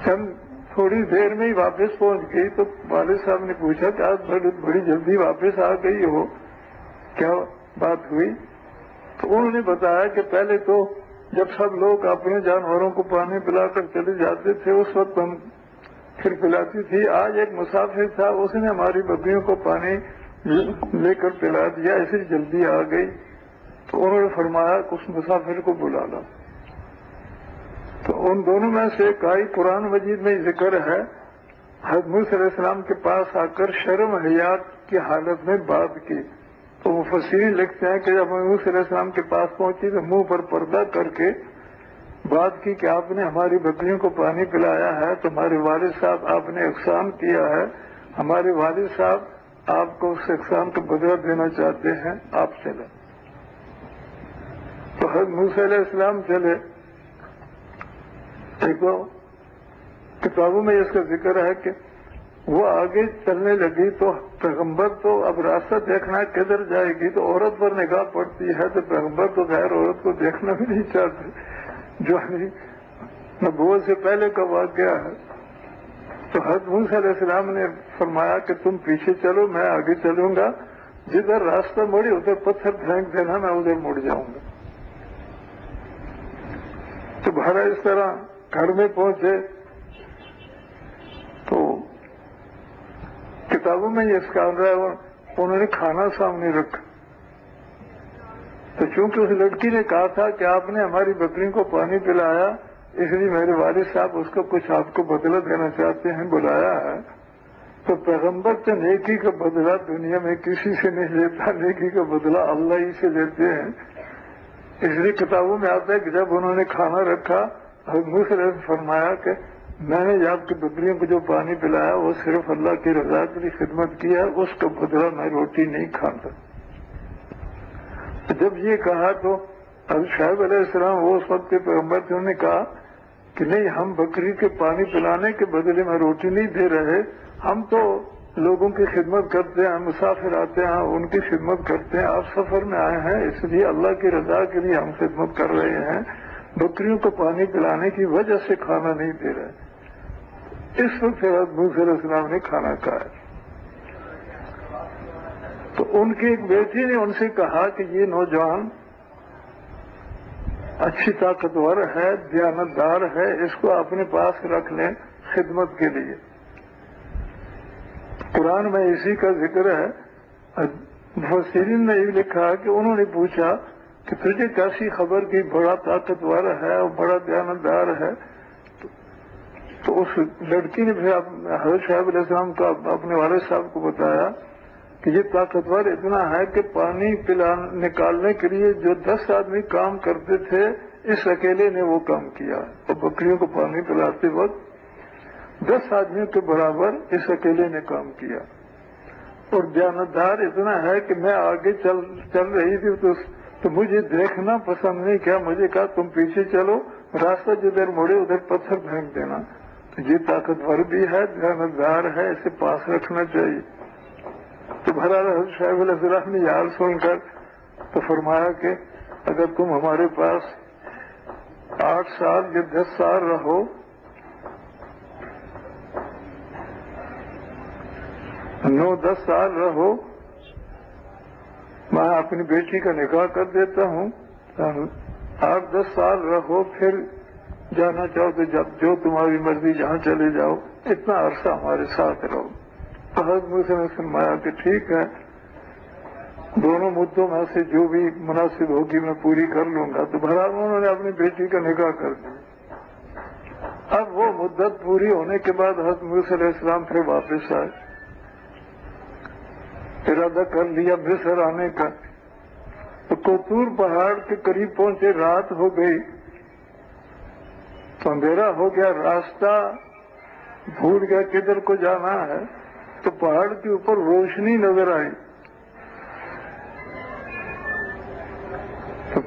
چند تھوڑی دیر میں ہی واپس پہنچ گئی. تو والد صاحب نے پوچھا کہ آج بڑی جلدی واپس آ گئی ہو, کیا بات ہوئی؟ تو انہوں نے بتایا کہ پہلے تو جب سب لوگ اپنے جانوروں کو پانی پلا کر چلے جاتے تھے اس وقت ہم پھر پلاتی تھی. آج ایک مسافر تھا, اس نے ہماری بکریوں کو پانی لے کر پلا دیا, اس لیے جلدی آ گئی. تو انہوں نے فرمایا کہ اس مسافر کو بلا لا. تو ان دونوں میں سے ایک آئی قرآن مجید میں ذکر ہے, حضرت موسیٰ علیہ السلام کے پاس آ کر شرم حیات کی حالت میں بات کی. تو مفسرین لکھتے ہیں کہ جب موسیٰ علیہ السلام کے پاس پہنچی تو منہ پر پردہ کر کے بات کی کہ آپ نے ہماری بکریوں کو پانی پلایا ہے, تو ہمارے والد صاحب آپ نے احسان کیا ہے, ہمارے والد صاحب آپ کو اس احسان کا بدلہ دینا چاہتے ہیں, آپ چلے. تو حضرت موسیٰ علیہ السلام چلے. دیکھو کتابوں میں اس کا ذکر ہے کہ وہ آگے چلنے لگی تو پیغمبر تو اب راستہ دیکھنا کدھر جائے گی تو عورت پر نگاہ پڑتی ہے، تو پیغمبر تو غیر عورت کو دیکھنا بھی نہیں چاہتے، جو نبوت سے پہلے کا واقعہ ہے۔ تو حضرت موسیٰ علیہ السلام نے فرمایا کہ تم پیچھے چلو، میں آگے چلوں گا، جدھر راستہ مڑے ادھر پتھر پھینک دینا، میں ادھر مڑ جاؤں گا۔ تو بھارا اس طرح گھر میں پہنچے تو کتابوں میں یہ اسکال رہا ہے، انہوں نے کھانا سامنے رکھا، تو چونکہ اس لڑکی نے کہا تھا کہ آپ نے ہماری بکری کو پانی پلایا، اس لیے میرے والد صاحب اس کو کچھ آپ کو بدلہ دینا چاہتے ہیں، بلایا ہے۔ تو پیغمبر تو نیکی کا بدلہ دنیا میں کسی سے نہیں لیتا، نیکی کا بدلہ اللہ ہی سے لیتے ہیں۔ اس لیے کتابوں میں آتا ہے کہ جب انہوں نے کھانا رکھا، حضرت موسیٰ علیہ السلام نے فرمایا کہ میں نے آپ کی بکریوں کو جو پانی پلایا وہ صرف اللہ کی رضا کے لیے خدمت کی ہے، اس کا بدلہ میں روٹی نہیں کھاتا۔ جب یہ کہا تو حضرت شعیب علیہ السلام وہ اس وقت کے پیغمبر تھے، انہوں نے کہا کہ نہیں، ہم بکری کے پانی پلانے کے بدلے میں روٹی نہیں دے رہے، ہم تو لوگوں کی خدمت کرتے ہیں، مسافر آتے ہیں ان کی خدمت کرتے ہیں، آپ سفر میں آئے ہیں اس لیے اللہ کی رضا کے لیے ہم خدمت کر رہے ہیں، بکریوں کو پانی پلانے کی وجہ سے کھانا نہیں دے رہے۔ اس وقت حضرت موسیٰ علیہ السلام نے کھانا کھایا تو ان کی ایک بیٹی نے ان سے کہا کہ یہ نوجوان اچھی طاقتور ہے، دیانتدار ہے، اس کو اپنے پاس رکھ لیں خدمت کے لیے۔ قرآن میں اسی کا ذکر ہے۔ مفسرین نے یہ لکھا کہ انہوں نے پوچھا کہ تجھے کیسی خبر کی بڑا طاقتور ہے اور بڑا دیانتدار ہے؟ تو اس لڑکی نے پھر حضرت شعیب علیہ السلام کا اپنے والد صاحب کو بتایا کہ یہ طاقتور اتنا ہے کہ پانی نکالنے کے لیے جو 10 آدمی کام کرتے تھے، اس اکیلے نے وہ کام کیا، اور بکریوں کو پانی پلاتے وقت 10 آدمیوں کے برابر اس اکیلے نے کام کیا۔ اور دیانتدار اتنا ہے کہ میں آگے چل رہی تھی تو مجھے دیکھنا پسند نہیں کیا، مجھے کہا تم پیچھے چلو، راستہ جدھر مڑے ادھر پتھر پھینک دینا۔ تو یہ طاقتور بھی ہے، دیانتدار ہے، اسے پاس رکھنا چاہیے۔ تو بہرحال حضرت شعیب علیہ السلام نے یاد سن کر تو فرمایا کہ اگر تم ہمارے پاس 8 سال یا 10 سال رہو، 9-10 سال رہو، میں اپنی بیٹی کا نکاح کر دیتا ہوں، 8-10 سال رہو، پھر جانا چاہو تو جو تمہاری مرضی جہاں چلے جاؤ، اتنا عرصہ ہمارے ساتھ رہو۔ حضرت موسیٰ نے فرمایا کہ ٹھیک ہے، دونوں مدتوں میں سے جو بھی مناسب ہوگی میں پوری کر لوں گا۔ تو بہرحال انہوں نے اپنی بیٹی کا نکاح کر دیا۔ اب وہ مدت پوری ہونے کے بعد حضرت موسیٰ علیہ السلام پھر واپس آئے، ارادہ کر لیا مصر آنے کا۔ تو کوتور پہاڑ کے قریب پہنچے، رات ہو گئی تو اندھیرا ہو گیا، راستہ بھول گیا کدھر کو جانا ہے۔ تو پہاڑ کے اوپر روشنی نظر آئی، تو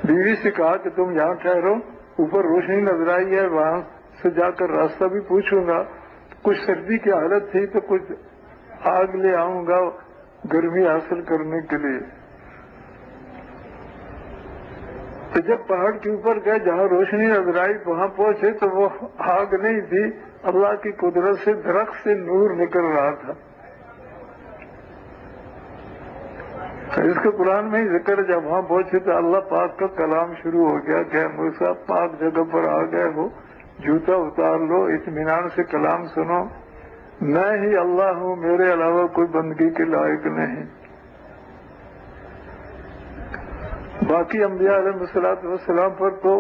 بیوی سے کہا کہ تم یہاں ٹھہرو، اوپر روشنی نظر آئی ہے، وہاں سے جا کر راستہ بھی پوچھوں گا۔ کچھ سردی کی حالت تھی تو کچھ آگ لے آؤں گا گرمی حاصل کرنے کے لیے۔ تو جب پہاڑ کے اوپر گئے جہاں روشنی نظر آئی وہاں پہنچے تو وہ آگ نہیں تھی، اللہ کی قدرت سے درخت سے نور نکل رہا تھا۔ اس کے قرآن میں ہی ذکر، جب وہاں پہنچے تو اللہ پاک کا کلام شروع ہو گیا کہ موسیٰ پاک جگہ پر آ گئے ہو، جوتا اتار لو، اطمینان سے کلام سنو، میں ہی اللہ ہوں، میرے علاوہ کوئی بندگی کے لائق نہیں۔ باقی انبیاء علیہ السلام پر تو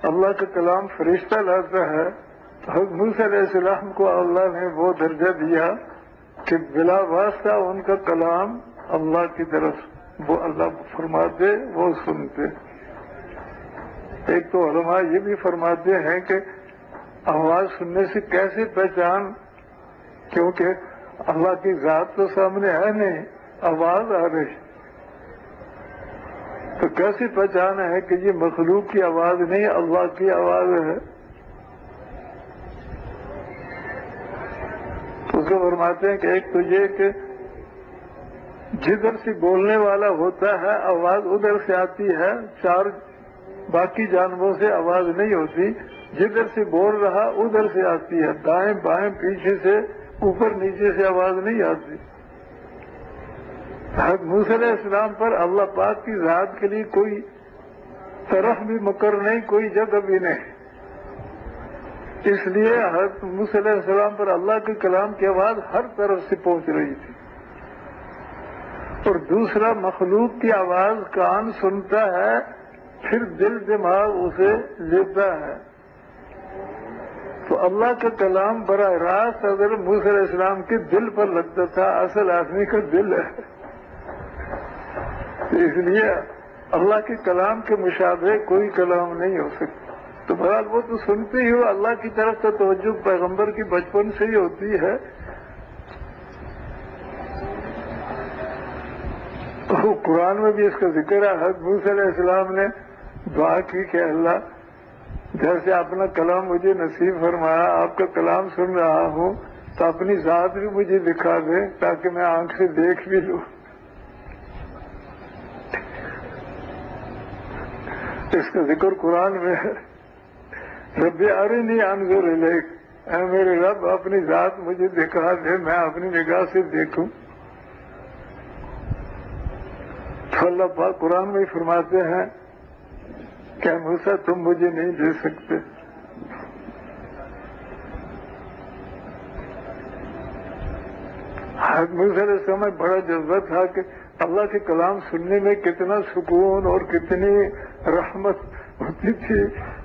اللہ کا کلام فرشتہ لاتا ہے، حضرت موسیٰ علیہ السلام کو اللہ نے وہ درجہ دیا کہ بلا واسطہ ان کا کلام اللہ کی طرف وہ اللہ فرماتے وہ سنتے۔ ایک تو علماء یہ بھی فرماتے ہیں کہ آواز سننے سے کیسے پہچان، کیونکہ اللہ کی ذات تو سامنے ہے نہیں، آواز آ رہی، تو کیسی پہچان ہے کہ یہ مخلوق کی آواز نہیں اللہ کی آواز ہے۔ اس کو فرماتے ہیں کہ ایک تجھے کہ جدھر سے بولنے والا ہوتا ہے آواز ادھر سے آتی ہے، چار باقی جانوروں سے آواز نہیں ہوتی، جدھر سے بول رہا ادھر سے آتی ہے، دائیں بائیں پیچھے سے اوپر نیچے سے آواز نہیں آتی۔ حضرت موسیٰ علیہ السلام پر اللہ پاک کی ذات کے لیے کوئی طرف بھی مقرر نہیں، کوئی جگہ بھی نہیں، اس لیے حضرت موسیٰ علیہ السلام پر اللہ کے کلام کی آواز ہر طرف سے پہنچ رہی تھی۔ اور دوسرا، مخلوق کی آواز کان سنتا ہے، پھر دل دماغ اسے لیتا ہے، تو اللہ کا کلام براہ راست حضرت موسیٰ علیہ السلام کے دل پر لگتا تھا، اصل آدمی کا دل ہے، اس لیے اللہ کے کلام کے مشابہ کوئی کلام نہیں ہو سکتا۔ تو بہرحال وہ تو سنتے ہی ہو، اللہ کی طرف کا توجہ پیغمبر کی بچپن سے ہی ہوتی ہے۔ تو قرآن میں بھی اس کا ذکر ہے، حضرت موسیٰ علیہ السلام نے دعا کی کہ اللہ جیسے اپنا کلام مجھے نصیب فرمایا، آپ کا کلام سن رہا ہوں تو اپنی ذات بھی مجھے دکھا دے تاکہ میں آنکھ سے دیکھ بھی لوں۔ اس کا ذکر قرآن میں ہے، رب ارنی انظر الیک، اے میرے رب اپنی ذات مجھے دکھا دے، میں اپنی نگاہ سے دیکھوں۔ تو اللہ پاک قرآن میں فرماتے ہیں کہ موسیٰ تم مجھے نہیں دے سکتے۔ حضرت موسیٰ علیہ السلام میں بڑا جذبہ تھا کہ اللہ کے کلام سننے میں کتنا سکون اور کتنی رحمت ہوتی تھی،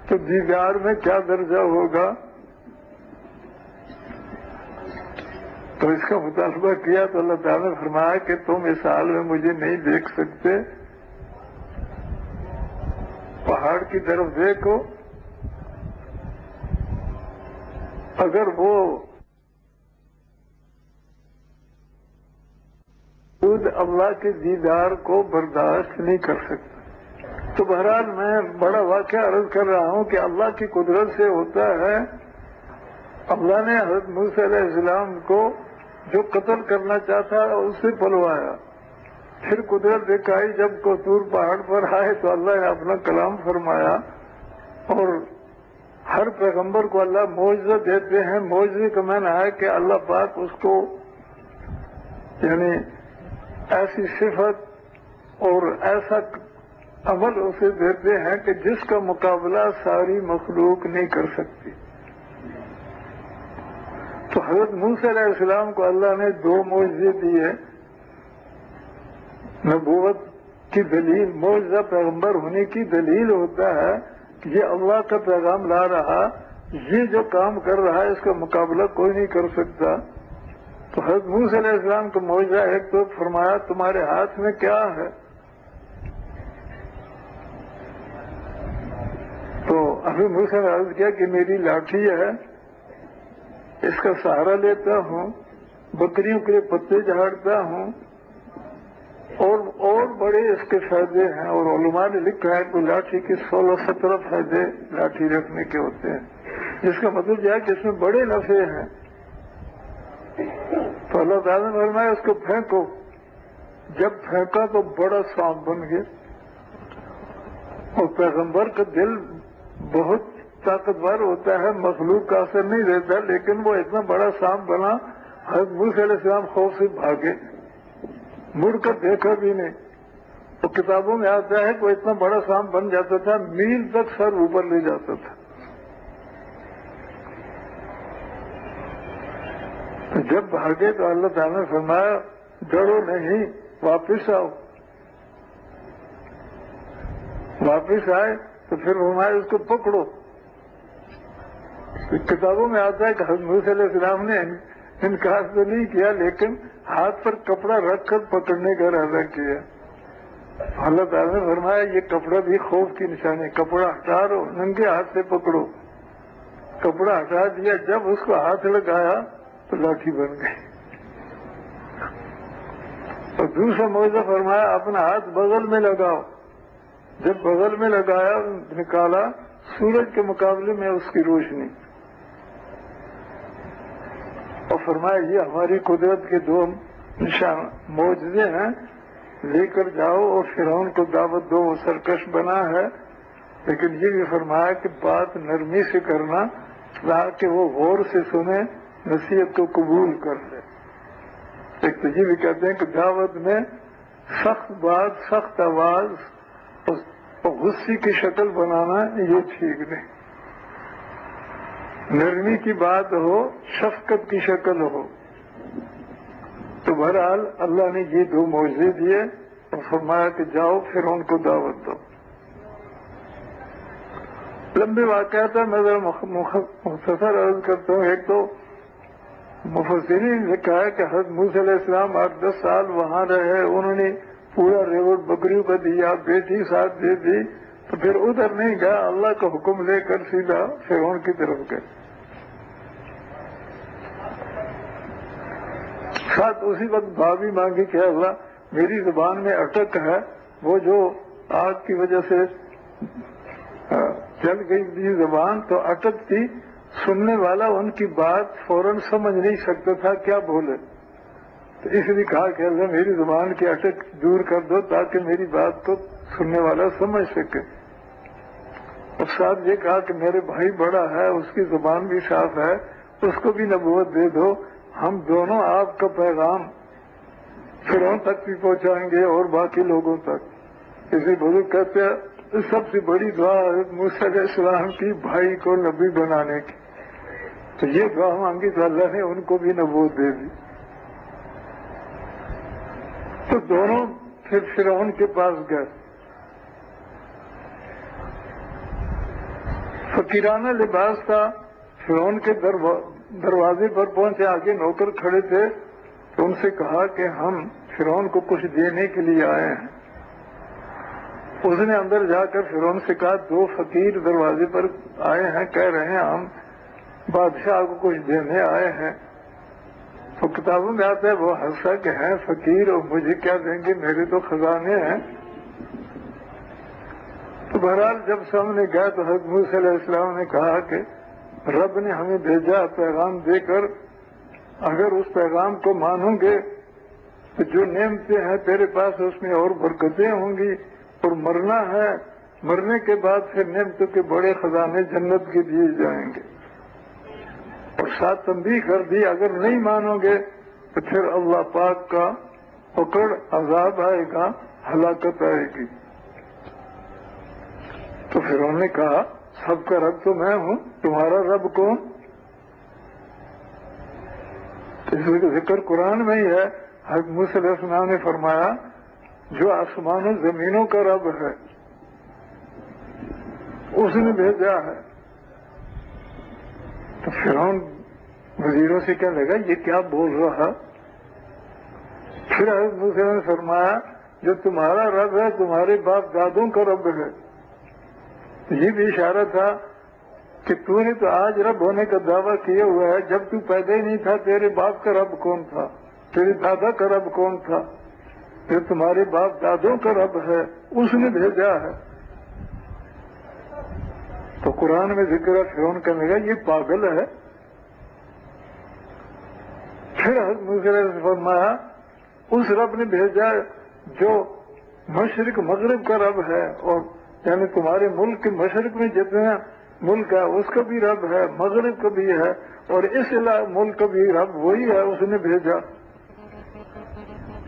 تو دیدار میں کیا درجہ ہوگا۔ تو اس کا مطالبہ کیا تو اللہ تعالیٰ نے فرمایا کہ تم اس حال میں مجھے نہیں دیکھ سکتے، پہاڑ کی طرف دیکھو، اگر وہ خود اللہ کے دیدار کو برداشت نہیں کر سکتا۔ تو بہرحال میں بڑا واقعہ عرض کر رہا ہوں کہ اللہ کی قدرت سے ہوتا ہے، اللہ نے حضرت موسیٰ علیہ السلام کو جو قتل کرنا چاہتا اس سے پلوایا، پھر قدرت دکھائی جب کوطور پہاڑ پر آئے تو اللہ نے اپنا کلام فرمایا۔ اور ہر پیغمبر کو اللہ معجزہ دیتے ہیں، معجزے کا معنی ہے کہ اللہ پاک اس کو یعنی ایسی صفت اور ایسا عمل اسے دیتے ہیں کہ جس کا مقابلہ ساری مخلوق نہیں کر سکتی۔ تو حضرت موسیٰ علیہ السلام کو اللہ نے دو معجزے دیے، نبوت کی دلیل، معجزہ پیغمبر ہونے کی دلیل ہوتا ہے کہ یہ اللہ کا پیغام لا رہا، یہ جو کام کر رہا ہے اس کا مقابلہ کوئی نہیں کر سکتا۔ تو حضرت موسیٰ علیہ السلام کا معجزہ ایک تو فرمایا تمہارے ہاتھ میں کیا ہے، تو ابھی موسیٰ نے عرض کیا کہ میری لاٹھی ہے، اس کا سہارا لیتا ہوں، بکریوں کے لیے پتے جھاڑتا ہوں، اور بڑے اس کے فائدے ہیں، اور علماء نے لکھا ہے کہ لاٹھی کے 16-17 فائدے لاٹھی رکھنے کے ہوتے ہیں، جس کا مطلب یہ ہے کہ اس میں بڑے نفع ہیں۔ تو اللہ تعالیٰ نے فرمایا اس کو پھینکو، جب پھینکا تو بڑا سانپ بن گیا، اور پیغمبر کا دل بہت طاقتور ہوتا ہے، مخلوق کا اثر نہیں رہتا، لیکن وہ اتنا بڑا سانپ بنا، حضرت موسیٰ علیہ السلام خوف سے بھاگے، مڑ کر دیکھا بھی نہیں۔ تو کتابوں میں آتا ہے کہ وہ اتنا بڑا سانپ بن جاتا تھا، میل تک سر اوپر لے جاتا تھا۔ تو جب بھاگے تو اللہ تعالیٰ نے فرمایا ڈرو نہیں، واپس آؤ۔ واپس آئے تو پھر فرمایا اس کو پکڑو۔ کتابوں میں آتا ہے کہ حضرت موسیٰ علیہ السلام نے انکار تو نہیں کیا، لیکن ہاتھ پر کپڑا رکھ کر پکڑنے کا ارادہ کیا۔ اللہ تعالیٰ نے فرمایا یہ کپڑا بھی خوف کی نشانی، کپڑا ہٹا دو، ننگے ہاتھ سے پکڑو۔ کپڑا ہٹا دیا، جب اس کو ہاتھ لگایا تو لاٹھی بن گئی۔ اور دوسرا معجزہ فرمایا اپنا ہاتھ بغل میں لگاؤ، جب بغل میں لگایا نکالا، سورج کے مقابلے میں اس کی روشنی۔ اور فرمایا یہ ہماری قدرت کے دو نشان معجزے ہیں، لے کر جاؤ اور فرعون کو دعوت دو، وہ سرکش بنا ہے، لیکن یہ بھی فرمایا کہ بات نرمی سے کرنا تاکہ وہ غور سے سنے، نصیحت کو قبول کر لے۔ ایک تو یہ بھی کہتے ہیں کہ دعوت میں سخت بات، سخت آواز اور غصے کی شکل بنانا یہ ٹھیک نہیں، نرمی کی بات ہو، شفقت کی شکل ہو۔ تو بہرحال اللہ نے یہ دو معجزے دیے اور فرمایا کہ جاؤ پھر ان کو دعوت دو۔ لمبے واقعات ہے، میں ذرا مختصر عرض کرتا ہوں۔ ایک تو مفسرین نے کہا کہ حضرت موسیٰ علیہ السلام 8-10 سال وہاں رہے، انہوں نے پورا ریوڑ بکریوں کا دیا، بیٹی ساتھ دے دی، تو پھر ادھر نہیں گیا، اللہ کا حکم لے کر سیدھا فرعون کی طرف گئے۔ ساتھ اسی وقت دعا بھی مانگی کہ اللہ میری زبان میں اٹک ہے، وہ جو آگ کی وجہ سے چل گئی تھی زبان تو اٹک تھی، سننے والا ان کی بات فوراً سمجھ نہیں سکتا تھا کیا بولے، تو اس لیے کہا کہ اللہ میری زبان کی اٹک دور کر دو تاکہ میری بات کو سننے والا سمجھ سکے۔ اور ساتھ یہ کہا کہ میرے بھائی بڑا ہے، اس کی زبان بھی صاف ہے، اس کو بھی نبوت دے دو، ہم دونوں آپ کا پیغام فرعون تک بھی پہنچائیں گے اور باقی لوگوں تک۔ اسی بزرگ کہتے ہیں سب سے بڑی دعا حضرت موسیٰ علیہ السلام کی بھائی کو نبی بنانے کی، تو یہ دعا مانگی تو اللہ نے ان کو بھی نبوت دے دی۔ تو دونوں پھر فرعون کے پاس گئے، فقیرانہ لباس تھا، فرعون کے دروازے پر پہنچے، آگے نوکر کھڑے تھے، تو ان سے کہا کہ ہم فرعون کو کچھ دینے کے لیے آئے ہیں۔ اس نے اندر جا کر فرعون سے کہا 2 فقیر دروازے پر آئے ہیں، کہہ رہے ہیں ہم بادشاہ کو کچھ دینے آئے ہیں۔ تو کتابوں میں آتا ہے وہ ہنسا کہ ہیں فقیر اور مجھے کیا دیں گے، میرے تو خزانے ہیں۔ تو بہرحال جب سامنے گیا تو حضرت موسیٰ علیہ السلام نے کہا کہ رب نے ہمیں بھیجا پیغام دے کر، اگر اس پیغام کو مانوں گے تو جو نعمتیں ہیں تیرے پاس اس میں اور برکتیں ہوں گی، اور مرنا ہے، مرنے کے بعد پھر نعمتوں کے بڑے خزانے جنت کے دیے جائیں گے۔ اور ساتھ تنبیہ کر دی اگر نہیں مانو گے تو پھر اللہ پاک کا پکڑ عذاب آئے گا، ہلاکت آئے گی۔ تو پھر انہوں نے کہا سب کا رب تو میں ہوں، تمہارا رب کون؟ اس کا ذکر قرآن میں ہی ہے، حضرت موسیٰ علیہ السلام نے فرمایا جو آسمان و زمینوں کا رب ہے اس نے بھیجا ہے۔ تو فرعون وزیروں سے کہنے لگا یہ کیا بول رہا؟ پھر حضرت موسیٰ نے فرمایا جو تمہارا رب ہے تمہارے باپ دادوں کا رب ہے۔ یہ بھی اشارہ تھا کہ تو نے تو آج رب ہونے کا دعویٰ کیا ہوا ہے، جب تو پیدا ہی نہیں تھا تیرے باپ کا رب کون تھا، تیرے دادا کا رب کون تھا؟ جو تمہارے باپ دادوں کا رب ہے اس نے بھیجا ہے۔ تو قرآن میں ذکر ہے، فرعون کہنے لگا یہ پاگل ہے۔ پھر حضرت موسیٰ نے فرمایا اس رب نے بھیجا جو مشرق مغرب کا رب ہے، اور یعنی تمہارے ملک کے مشرق میں جتنا ملک ہے اس کا بھی رب ہے، مغرب کا بھی ہے، اور اس ملک کا بھی رب وہی ہے، اس نے بھیجا۔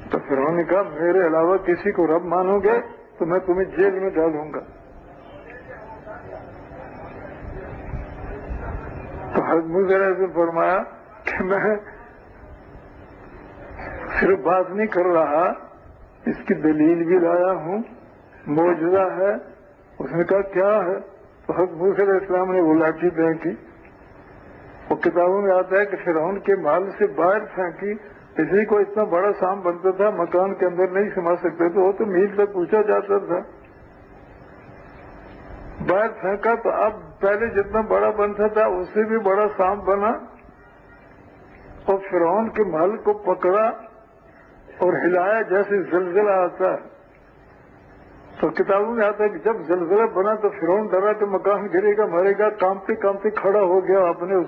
تو پھر انہوں نے کہا میرے علاوہ کسی کو رب مانو گے تو میں تمہیں جیل میں ڈالوں گا۔ تو حضرت موسیٰ نے فرمایا کہ میں صرف بات نہیں کر رہا، اس کی دلیل بھی لایا ہوں، معجزہ ہے۔ اس نے کہا کیا ہے؟ تو حضرت موسیٰ علیہ السلام نے وہ لاٹھی پھینکی، وہ کتابوں میں آتا ہے کہ فرعون کے محل سے باہر پھینکی، کسی کو اتنا بڑا سانپ بنتا تھا مکان کے اندر نہیں سما سکتے تو وہ تو میل تک پوچھا جاتا تھا، باہر پھینکا تو اب پہلے جتنا بڑا بنتا تھا اس سے بھی بڑا سانپ بنا، اور فرعون کے محل کو پکڑا اور ہلایا جیسے زلزلہ آتا ہے۔ تو کتابوں میں آتا ہے کہ جب زلزلہ بنا تو فرعون ڈرا کہ مکان گرے گا مرے گا، کانپتے کانپتے کھڑا ہو گیا اپنے اس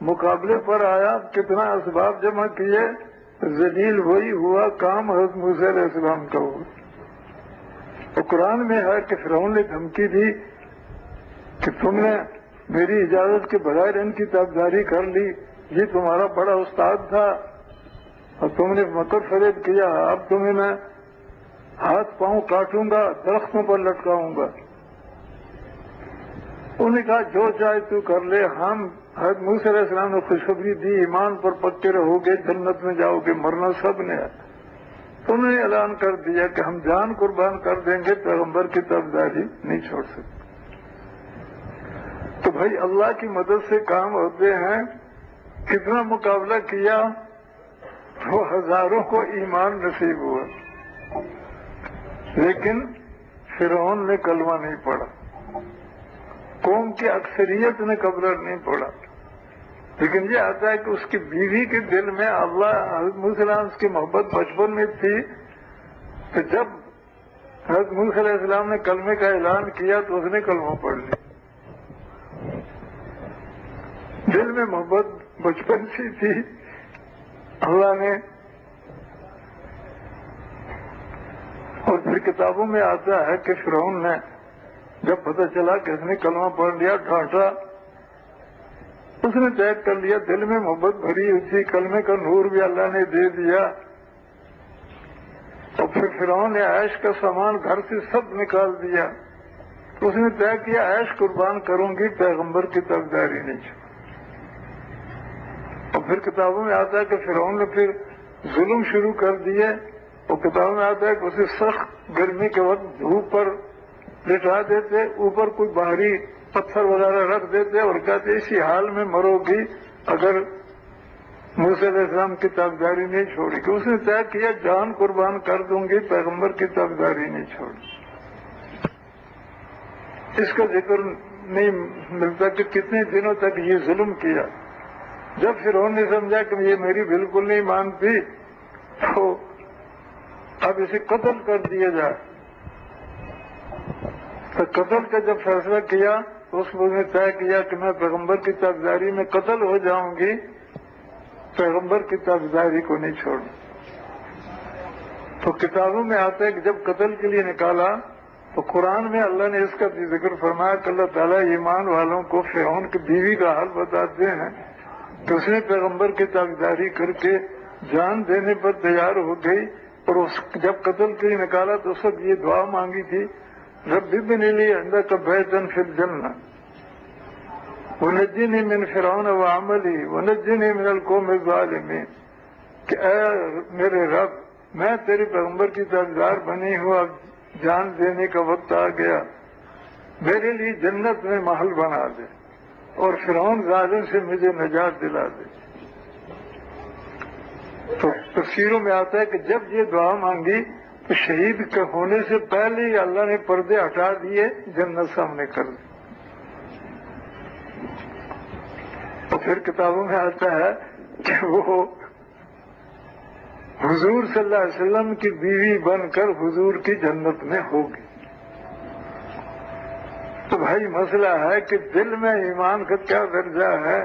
مقابلے پر آیا، کتنا اسباب جمع کیے، ذلیل وہی ہوا کام حضرت موسیٰ علیہ السلام کا ہوا۔ اور قرآن میں ہے کہ فرعون نے دھمکی دی کہ تم نے میری اجازت کے بغیر ان کی تابعداری کر لی، یہ تمہارا بڑا استاد تھا اور تم نے مکر فریب کیا، اب تمہیں میں ہاتھ پاؤں کاٹوں گا، درختوں پر لٹکاؤں گا۔ انہوں نے کہا جو چاہے تو کر لے، ہم حضرت موسیٰ علیہ السلام نے خوشخبری دی ایمان پر پکے رہو گے، جنت میں جاؤ گے، مرنا سب نے ہے۔ تو انہوں نے اعلان کر دیا کہ ہم جان قربان کر دیں گے، پیغمبر کی تابعداری نہیں چھوڑ سکتے۔ تو بھائی اللہ کی مدد سے کام ہوتے ہیں۔ کتنا مقابلہ کیا تو ہزاروں کو ایمان نصیب ہوا، لیکن فرعون نے کلمہ نہیں پڑھا، قوم کی اکثریت نے کلمہ نہیں پڑھا۔ لیکن یہ آتا ہے کہ اس کی بیوی کے دل میں اللہ حضرت موسیٰ علیہ السلام کی محبت بچپن میں تھی، کہ جب حضرت موسیٰ علیہ السلام نے کلمے کا اعلان کیا تو اس نے کلمہ پڑھ لیا۔ دل میں محبت بچپن سے تھی۔ اللہ نے، اور پھر کتابوں میں آتا ہے کہ فرعون نے جب پتہ چلا کہ اس نے کلمہ پڑھ لیا، ڈانٹا، اس نے طے کر لیا، دل میں محبت بھری ہوئی تھی، کلمے کا نور بھی اللہ نے دے دیا۔ اور پھر فرعون نے عیش کا سامان گھر سے سب نکال دیا، تو اس نے طے کیا عیش قربان کروں گی، پیغمبر کی تابعداری نہیں چھوڑ۔ اور پھر کتابوں میں آتا ہے کہ فرعون نے پھر ظلم شروع کر دیے، اور کتابوں میں آتا ہے کہ اسے سخت گرمی کے وقت دھوپ پر لٹا دیتے، اوپر کوئی باہری پتھر وغیرہ رکھ دیتے اور کہتے اسی حال میں مرو گی اگر موسیٰ علیہ السلام کی تابعداری نہیں چھوڑی گی۔ اس نے طے کیا جان قربان کر دوں گی، پیغمبر کی تابعداری نہیں چھوڑی۔ اس کا ذکر نہیں ملتا کہ کتنے دنوں تک یہ ظلم کیا۔ جب فرعون نے سمجھا کہ یہ میری بالکل نہیں مانتی تو اب اسے قتل کر دیا جائے، تو قتل کا جب فیصلہ کیا تو اس نے طے کیا کہ میں پیغمبر کی تابعداری میں قتل ہو جاؤں گی، پیغمبر کی تابعداری کو نہیں چھوڑوں۔ تو کتابوں میں آتا ہے کہ جب قتل کے لیے نکالا تو قرآن میں اللہ نے اس کا بھی ذکر فرمایا کہ اللہ تعالیٰ ایمان والوں کو فرعون کی بیوی کا حال بتاتے ہیں کہ اس نے پیغمبر کی تابعداری کر کے جان دینے پر تیار ہو گئی، اور جب قتل کے لیے نکالا تو اس وقت یہ دعا مانگی تھی رب ابن لی عندک بیتا فی الجنہ ونجنی من فرعون وعملی ونجنی من القوم الظالمین، کہ اے میرے رب میں تیرے پیغمبر کی تابعدار بنی ہوں، اب جان دینے کا وقت آ گیا، میرے لیے جنت میں محل بنا دے اور فرعون ظالم سے مجھے نجات دلا دے۔ تو تفسیروں میں آتا ہے کہ جب یہ دعا مانگی تو شہید کے ہونے سے پہلے ہی اللہ نے پردے ہٹا دیے، جنت سامنے کر دی۔ تو پھر کتابوں میں آتا ہے کہ وہ حضور صلی اللہ علیہ وسلم کی بیوی بن کر حضور کی جنت میں ہوگی۔ تو بھائی مسئلہ ہے کہ دل میں ایمان کا کیا درجہ ہے؟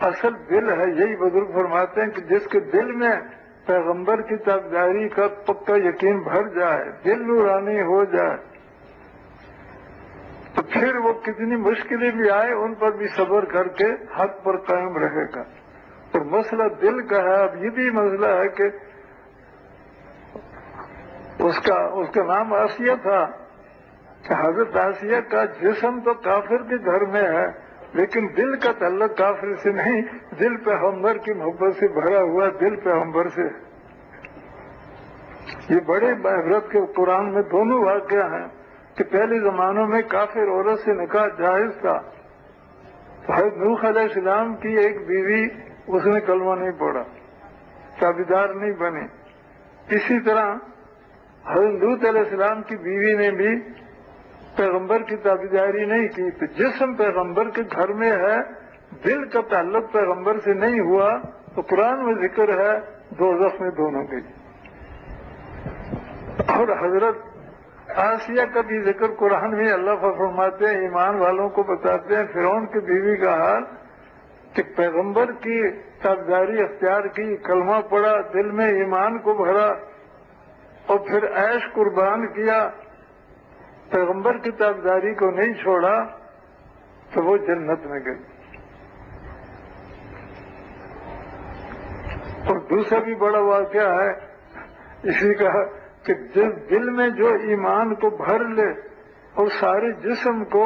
اصل دل ہے، یہی بزرگ فرماتے ہیں کہ جس کے دل میں پیغمبر کی تابعداری کا پکا یقین بھر جائے، دل نورانی ہو جائے، تو پھر وہ کتنی مشکلیں بھی آئے ان پر بھی صبر کر کے حق پر قائم رہے گا۔ اور مسئلہ دل کا ہے۔ اب یہ بھی مسئلہ ہے کہ اس کا نام آسیہ تھا، کہ حضرت آسیہ کا جسم تو کافر کے گھر میں ہے لیکن دل کا تعلق کافر سے نہیں، دل پیغمبر کی محبت سے بھرا ہوا، دل پیغمبر سے۔ یہ بڑے عبرت کے قرآن میں دونوں واقعہ ہیں کہ پہلے زمانوں میں کافر عورت سے نکاح جائز تھا، تو حضرت نوح علیہ السلام کی ایک بیوی، اس نے کلمہ نہیں پڑھا، تابعدار نہیں بنی۔ اسی طرح حضرت لوط علیہ السلام کی بیوی نے بھی پیغمبر کی تابعداری نہیں کی۔ تو جسم پیغمبر کے گھر میں ہے، دل کا تعلق پیغمبر سے نہیں ہوا، تو قرآن میں ذکر ہے دوزخ میں دونوں کے۔ اور حضرت آسیہ کا بھی ذکر قرآن میں اللہ فرماتے ہیں، ایمان والوں کو بتاتے ہیں فرعون کی بیوی کا حال کہ پیغمبر کی تابعداری اختیار کی، کلمہ پڑھا، دل میں ایمان کو بھرا اور پھر عیش قربان کیا، پیغمبر کی تابعداری کو نہیں چھوڑا تو وہ جنت میں گئی۔ اور دوسرا بھی بڑا واقعہ ہے اسی کا کہ جس دل میں جو ایمان کو بھر لے اور سارے جسم کو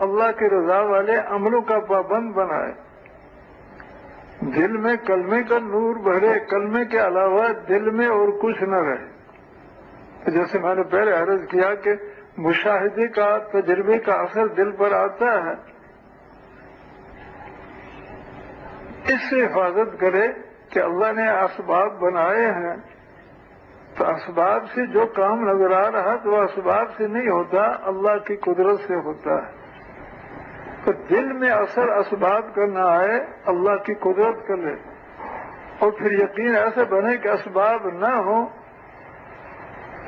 اللہ کی رضا والے عملوں کا پابند بنائے، دل میں کلمے کا نور بھرے، کلمے کے علاوہ دل میں اور کچھ نہ رہے۔ جیسے میں نے پہلے عرض کیا کہ مشاہدے کا، تجربے کا اثر دل پر آتا ہے، اس سے حفاظت کرے کہ اللہ نے اسباب بنائے ہیں، تو اسباب سے جو کام نظر آ رہا تو وہ اسباب سے نہیں ہوتا، اللہ کی قدرت سے ہوتا ہے۔ تو دل میں اثر اسباب کا نہ آئے، اللہ کی قدرت کر لے، اور پھر یقین ایسا بنے کہ اسباب نہ ہو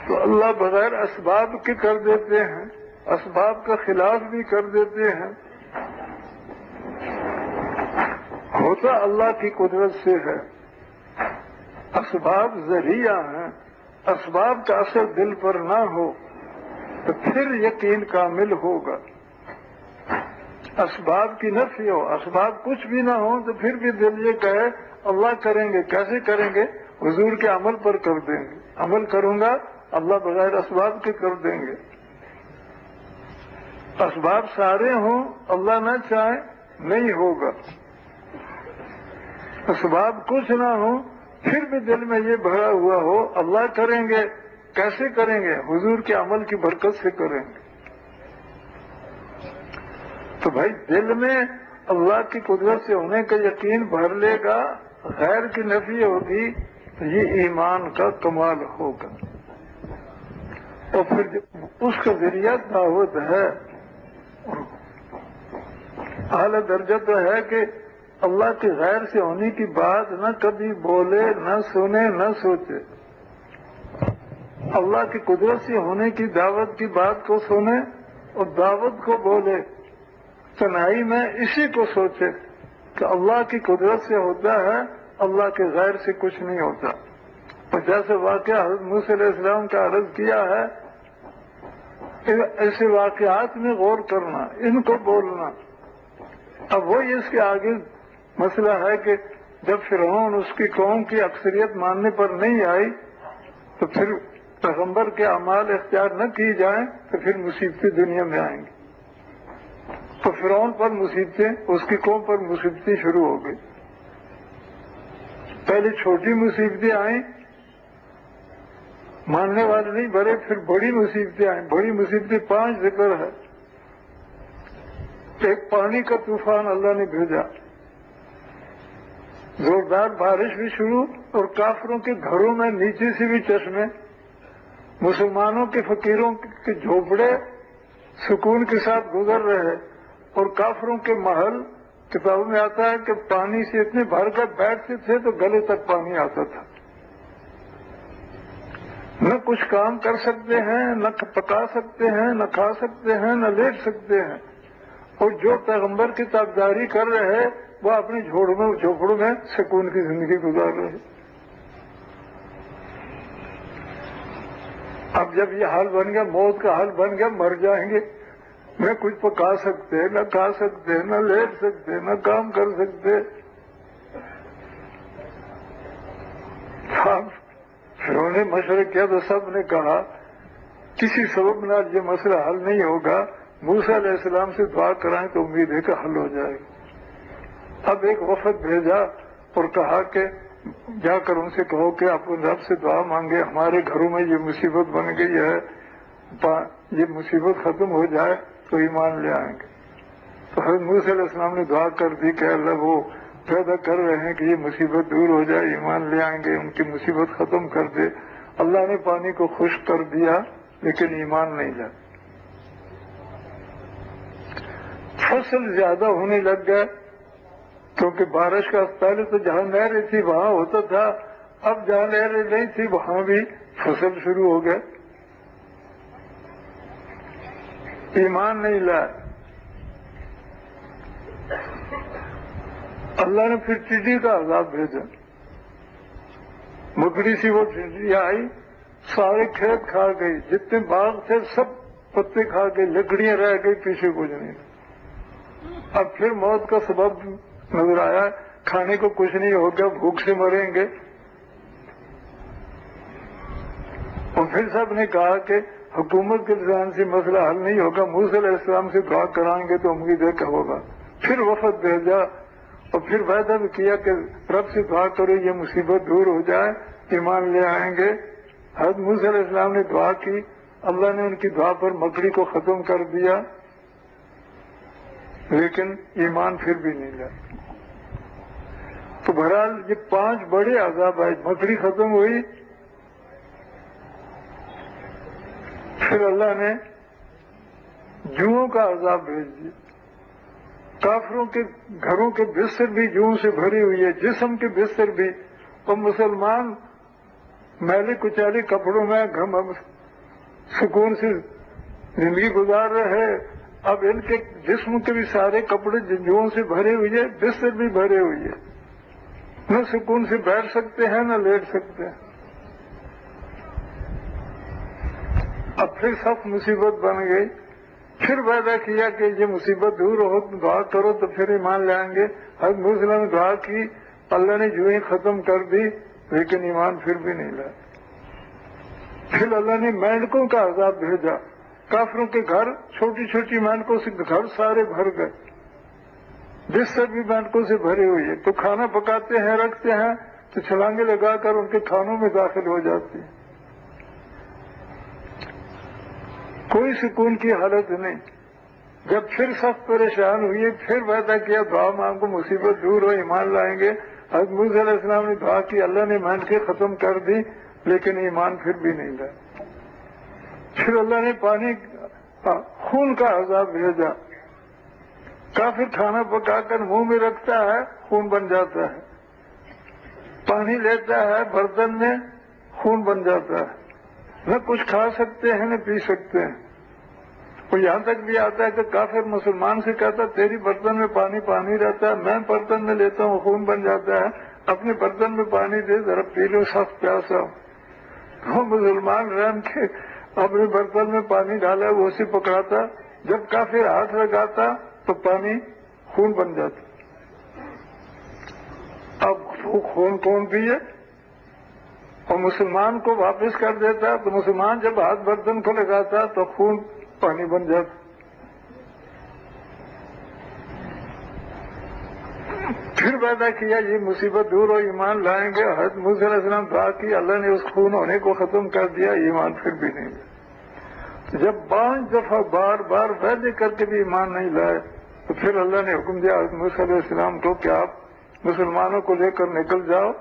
تو اللہ بغیر اسباب کے کر دیتے ہیں، اسباب کا خلاف بھی کر دیتے ہیں، ہوتا اللہ کی قدرت سے ہے۔ اسباب ذریعہ ہیں، اسباب کا اثر دل پر نہ ہو تو پھر یقین کامل ہوگا۔ اسباب کی نفی ہو، اسباب کچھ بھی نہ ہو تو پھر بھی دل یہ کہے اللہ کریں گے، کیسے کریں گے؟ حضور کے عمل پر کر دیں گے، عمل کروں گا اللہ بغیر اسباب کے کر دیں گے۔ اسباب سارے ہوں، اللہ نہ چاہے نہیں ہوگا، اسباب کچھ نہ ہوں پھر بھی دل میں یہ بھرا ہوا ہو اللہ کریں گے، کیسے کریں گے؟ حضور کے عمل کی برکت سے کریں گے۔ تو بھائی دل میں اللہ کی قدرت سے ہونے کا یقین بھر لے گا، غیر کی نفی ہوگی تو یہ ایمان کا کمال ہوگا، اور پھر اس کا ذریعہ دعوت ہے۔ اعلیٰ درجہ تو ہے کہ اللہ کے غیر سے ہونے کی بات نہ کبھی بولے، نہ سنے، نہ سوچے، اللہ کی قدرت سے ہونے کی دعوت کی بات کو سنے اور دعوت کو بولے، تنہائی میں اسی کو سوچے کہ اللہ کی قدرت سے ہوتا ہے، اللہ کے غیر سے کچھ نہیں ہوتا۔ اور جیسے واقعہ حضرت موسیٰ علیہ السلام کا عرض کیا ہے، ایسے واقعات میں غور کرنا، ان کو بولنا۔ اب وہی اس کے آگے مسئلہ ہے کہ جب فرعون اس کی قوم کی اکثریت ماننے پر نہیں آئی تو پھر پیغمبر کے اعمال اختیار نہ کی جائیں تو پھر مصیبتیں دنیا میں آئیں گی۔ تو فرعون پر مصیبتیں، اس کی قوم پر مصیبتیں شروع ہو گئی۔ پہلے چھوٹی مصیبتیں آئیں، ماننے والے نہیں بھرے، پھر بڑی مصیبتیں آئیں۔ بڑی مصیبتیں 5 ذکر ہے۔ ایک پانی کا طوفان اللہ نے بھیجا، زوردار بارش بھی شروع، اور کافروں کے گھروں میں نیچے سے بھی چشمے، مسلمانوں کے فقیروں کے جھوپڑے سکون کے ساتھ گزر رہے، اور کافروں کے محل کتابوں میں آتا ہے کہ پانی سے اتنے بھر کر بیٹھتے تھے تو گلے تک پانی آتا تھا، نہ کچھ کام کر سکتے ہیں، نہ پکا سکتے ہیں، نہ کھا سکتے ہیں، نہ لیٹ سکتے ہیں۔ اور جو پیغمبر کی تابعداری کر رہے وہ اپنی جھوپڑوں میں سکون کی زندگی گزار رہے۔ اب جب یہ حال بن گیا، موت کا حال بن گیا، مر جائیں گے، نہ کچھ پکا سکتے، نہ کھا سکتے، نہ لیٹ سکتے، نہ کام کر سکتے۔ فرعون نے مشورہ کیا تو سب نے کہا کسی سبب نہ یہ مسئلہ حل نہیں ہوگا، موسیٰ علیہ السلام سے دعا کرائیں تو امید ہے کہ حل ہو جائے گا۔ اب ایک وفد بھیجا اور کہا کہ جا کر ان سے کہو کہ آپ رب سے دعا مانگے، ہمارے گھروں میں یہ مصیبت بن گئی ہے، یہ مصیبت ختم ہو جائے تو ایمان لے آئیں گے۔ تو حضرت موسیٰ علیہ السلام نے دعا کر دی کہ اللہ وہ پیدا کر رہے ہیں کہ یہ مصیبت دور ہو جائے، ایمان لے آئیں گے، ان کی مصیبت ختم کر دے۔ اللہ نے پانی کو خشک کر دیا لیکن ایمان نہیں لایا۔ فصل زیادہ ہونے لگ گئے کیونکہ بارش کا پہلے تو جہاں نہریں تھی وہاں ہوتا تھا، اب جہاں نہریں نہیں تھی وہاں بھی فصل شروع ہو گئے، ایمان نہیں لایا۔ اللہ نے پھر ٹڈی کا عذاب بھیجا. مکڑی سی وہ ٹڈی آئی, سارے کھیت کھا گئی, جتنے باغ تھے سب پتے کھا گئی, لکڑیاں رہ گئی, پیچھے کچھ نہیں. اب پھر موت کا سبب نظر آیا, کھانے کو کچھ نہیں ہوگا, بھوک سے مریں گے. اور پھر سب نے کہا کہ حکومت کے نظام سے مسئلہ حل نہیں ہوگا, موسیٰ علیہ السلام سے دعا کرائیں گے تو امید ہے کہ ہوگا. پھر وفد بھیجا اور پھر وعدہ بھی کیا کہ رب سے دعا کرو یہ مصیبت دور ہو جائے, ایمان لے آئیں گے. حضرت موسیٰ علیہ السلام نے دعا کی, اللہ نے ان کی دعا پر مکڑی کو ختم کر دیا, لیکن ایمان پھر بھی نہیں لایا. تو بہرحال یہ 5 بڑے عذاب آئے. مکڑی ختم ہوئی, پھر اللہ نے جوؤں کا عذاب بھیج دیا. کافروں کے گھروں کے بستر بھی جوؤں سے بھری ہوئی ہے, جسم کے بستر بھی. اور مسلمان میلے کچالے کپڑوں میں سکون سے زندگی گزار رہے ہیں. اب ان کے جسم کے بھی سارے کپڑے جوؤں سے بھرے ہوئے ہیں, بستر بھی بھرے ہوئے ہیں. نہ سکون سے بیٹھ سکتے ہیں نہ لیٹ سکتے ہیں. اب پھر سخت مصیبت بن گئی. پھر وعدہ کیا کہ یہ مصیبت دور ہو, دعا کرو تو پھر ایمان لائیں گے. حضرت موسیٰ نے دعا کی, اللہ نے جوئیں ختم کر دی, لیکن ایمان پھر بھی نہیں لایا. پھر اللہ نے مینڈکوں کا عذاب بھیجا. کافروں کے گھر چھوٹی چھوٹی مینڈکوں سے گھر سارے بھر گئے, بستر بھی مینڈکوں سے بھرے ہوئے ہیں. تو کھانا پکاتے ہیں, رکھتے ہیں تو چھلانگے لگا کر ان کے کھانوں میں داخل ہو جاتی ہیں. کوئی سکون کی حالت نہیں. جب پھر سخت پریشان ہوئی, پھر وعدہ کیا دعا مانگو مصیبت دور ہو, ایمان لائیں گے. حضرت موسیٰ علیہ السلام نے دعا کی, اللہ نے مینڈکیں ختم کر دی, لیکن ایمان پھر بھی نہیں لایا. پھر اللہ نے خون کا عذاب بھیجا. کافر کھانا پکا کر منہ میں رکھتا ہے, خون بن جاتا ہے. پانی لیتا ہے برتن میں, خون بن جاتا ہے. نہ کچھ کھا سکتے ہیں نہ پی سکتے ہیں. اور یہاں تک بھی آتا ہے کہ کافر مسلمان سے کہتا تیری برتن میں پانی رہتا ہے, میں برتن میں لیتا ہوں, خون بن جاتا ہے, اپنے برتن میں پانی دے ذرا پی لو, سخت پیاسا ہوں. وہ مسلمان رحم کے اپنے برتن میں پانی ڈالا, وہ اسے پکڑاتا, جب کافر ہاتھ لگاتا تو پانی خون بن جاتا. اب وہ خون کون پیے؟ اور مسلمان کو واپس کر دیتا, تو مسلمان جب ہاتھ برتن کو لگاتا تو خون پانی بن جاتا. پھر وعدہ کیا یہ مصیبت دور ہو, ایمان لائیں گے. حضرت موسیٰ علیہ السلام دعا کی, اللہ نے اس خون ہونے کو ختم کر دیا, ایمان پھر بھی نہیں لائے. جب 5 دفعہ بار بار وعدے کر کے بھی ایمان نہیں لائے, تو پھر اللہ نے حکم دیا حضرت موسیٰ علیہ السلام کو کہ آپ مسلمانوں کو لے کر نکل جاؤ,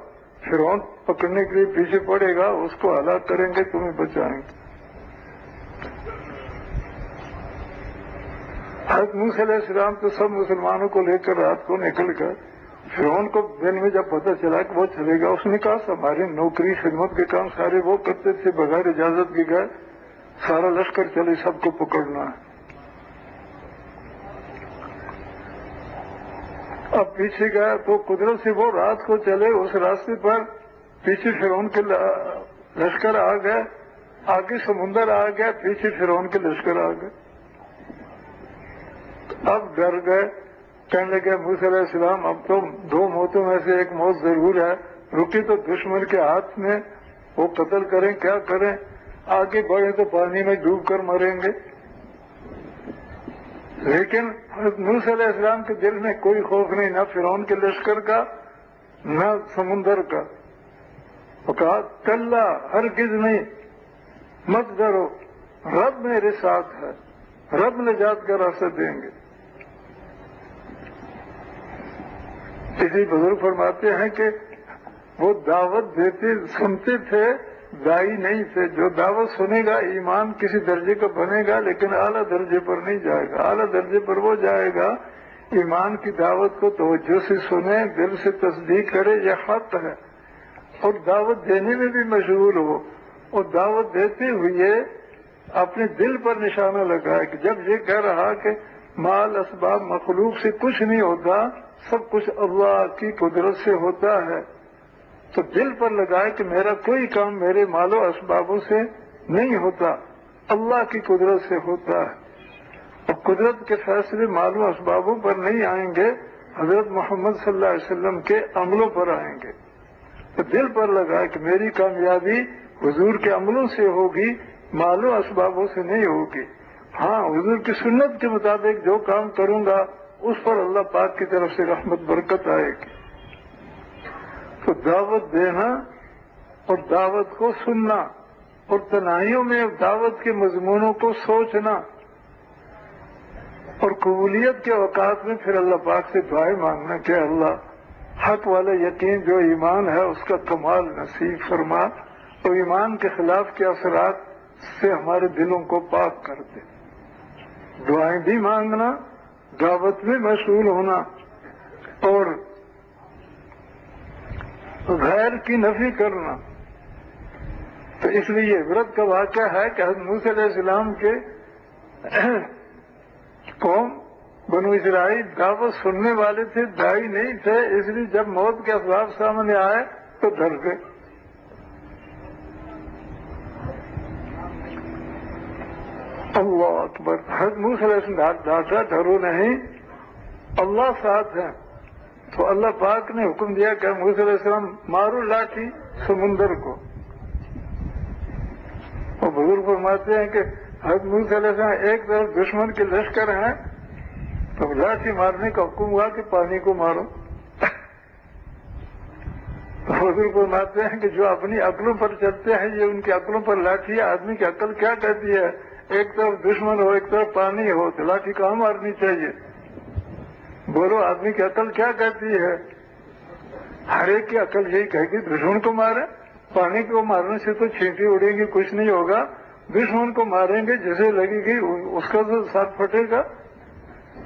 فرعون پکڑنے کے لیے پیچھے پڑے گا, اس کو ہلاک کریں گے, تمہیں بچائیں گے. حضرت موسیٰ علیہ السلام تو سب مسلمانوں کو لے کر رات کو نکل گئے. فرعون کو دن میں جب پتہ چلا کہ وہ چلے گا, اس نے کہا ہماری نوکری خدمت کے کام سارے وہ کرتے تھے, بغیر اجازت کے گئے, سارا لشکر چلے, سب کو پکڑنا ہے. اب پیچھے گیا تو قدرت سے وہ رات کو چلے, اس راستے پر پیچھے فرعون کے لشکر آ گئے, آگے سمندر آ گیا, پیچھے فرعون کے لشکر آ گئے. اب ڈر گئے, کہنے لگے موسیٰ علیہ السلام اب تو 2 موتوں میں سے ایک موت ضرور ہے, رکی تو دشمن کے ہاتھ میں, وہ قتل کریں کیا کریں, آگے بڑھے تو پانی میں ڈوب کر مریں گے. لیکن حضرت موسیٰ علیہ السلام کے دل میں کوئی خوف نہیں, نہ فرعون کے لشکر کا نہ سمندر کا. وہ کہا کلا, ہرگز نہیں, مت ڈرو, رب میرے ساتھ ہے, رب نجات کا راستہ دیں گے. کسی بزرگ فرماتے ہیں کہ وہ دعوت دیتے سنتے تھے, دائی نہیں تھے. جو دعوت سنے گا ایمان کسی درجے کا بنے گا, لیکن اعلیٰ درجے پر نہیں جائے گا. اعلیٰ درجے پر وہ جائے گا ایمان کی دعوت کو توجہ سے سنے, دل سے تصدیق کرے یہ حق ہے, اور دعوت دینے میں بھی مشغول ہو, اور دعوت دیتے ہوئے اپنے دل پر نشانہ لگائے کہ جب یہ کہہ رہا کہ مال اسباب مخلوق سے کچھ نہیں ہوتا, سب کچھ اللہ کی قدرت سے ہوتا ہے، تو دل پر لگائے کہ میرا کوئی کام میرے مال و اسبابوں سے نہیں ہوتا، اللہ کی قدرت سے ہوتا ہے، اور قدرت کے فیصلے مال و اسبابوں پر نہیں آئیں گے، حضرت محمد صلی اللہ علیہ وسلم کے عملوں پر آئیں گے۔ تو دل پر لگائے کہ میری کامیابی حضور کے عملوں سے ہوگی، مال و اسبابوں سے نہیں ہوگی۔ ہاں، حضور کی سنت کے مطابق جو کام کروں گا اس پر اللہ پاک کی طرف سے رحمت برکت آئے گی۔ تو دعوت دینا اور دعوت کو سننا اور تنہائیوں میں دعوت کے مضمونوں کو سوچنا اور قبولیت کے اوقات میں پھر اللہ پاک سے دعائیں مانگنا کہ اللہ حق والا یقین جو ایمان ہے اس کا کمال نصیب فرما، اور ایمان کے خلاف کے اثرات سے ہمارے دلوں کو پاک کر دے۔ دعائیں بھی مانگنا، دعوت میں مشغول ہونا، اور غیر کی نفی کرنا۔ تو اس لیے عبرت کا واقعہ ہے کہ حضرت موسیٰ علیہ السلام کے قوم بنو اسرائیل دعوت سننے والے تھے، داعی نہیں تھے، اس لیے جب موت کے اسباب سامنے آئے تو ڈر گئے۔ اللہ اکبر۔ حضرت موسیٰ علیہ السلام ڈانٹا، ڈرو نہیں، اللہ ساتھ ہے۔ تو اللہ پاک نے حکم دیا کہ موسیٰ علیہ السلام مارو لاٹھی سمندر کو۔ اور بزرگ فرماتے ہیں کہ حضرت موسیٰ علیہ السلام ایک طرف دشمن کے لشکر ہیں تو لاٹھی مارنے کا حکم ہوا کہ پانی کو مارو۔ بزرگ فرماتے ہیں کہ جو اپنی عقلوں پر چلتے ہیں یہ ان کی عقلوں پر لاٹھی ہے۔ آدمی کی عقل کیا کہتی ہے؟ ایک طرف دشمن ہو ایک طرف پانی ہو تو لاٹھی کہاں مارنی چاہیے؟ بولو، آدمی کی عقل کیا کہتی ہے؟ ہر ایک کی عقل یہی کہے گی دشمن کو مارے، پانی کو مارنے سے تو چھینٹی اڑے گی، کچھ نہیں ہوگا، دشمن کو ماریں گے جسے لگے گی اس کا تو ساتھ پھٹے گا۔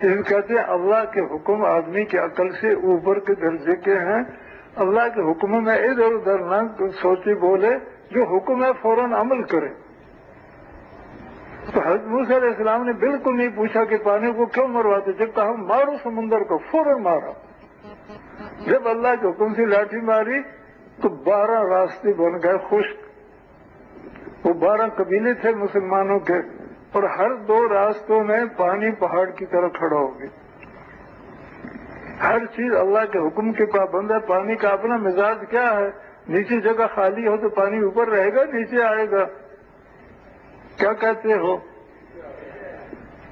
اس کہتے ہیں اللہ کے حکم آدمی کی عقل سے اوپر کے درجے کے ہیں۔ اللہ کے حکموں میں ادھر ادھر نہ سوچے بولے، جو حکم ہے فوراً عمل کرے۔ تو حضرت موسیٰ علیہ السلام نے بالکل نہیں پوچھا کہ پانی کو کیوں مرواتے، جب کہا مارو سمندر کو، فوراً مارا۔ جب اللہ کے حکم سے لاٹھی ماری تو 12 راستے بن گئے خشک۔ وہ 12 قبیلے تھے مسلمانوں کے، اور ہر 2 راستوں میں پانی پہاڑ کی طرح کھڑا ہو گیا۔ ہر چیز اللہ کے حکم کے پابند ہے۔ پانی کا اپنا مزاج کیا ہے؟ نیچے جگہ خالی ہو تو پانی اوپر رہے گا، نیچے آئے گا، کیا کہتے ہو؟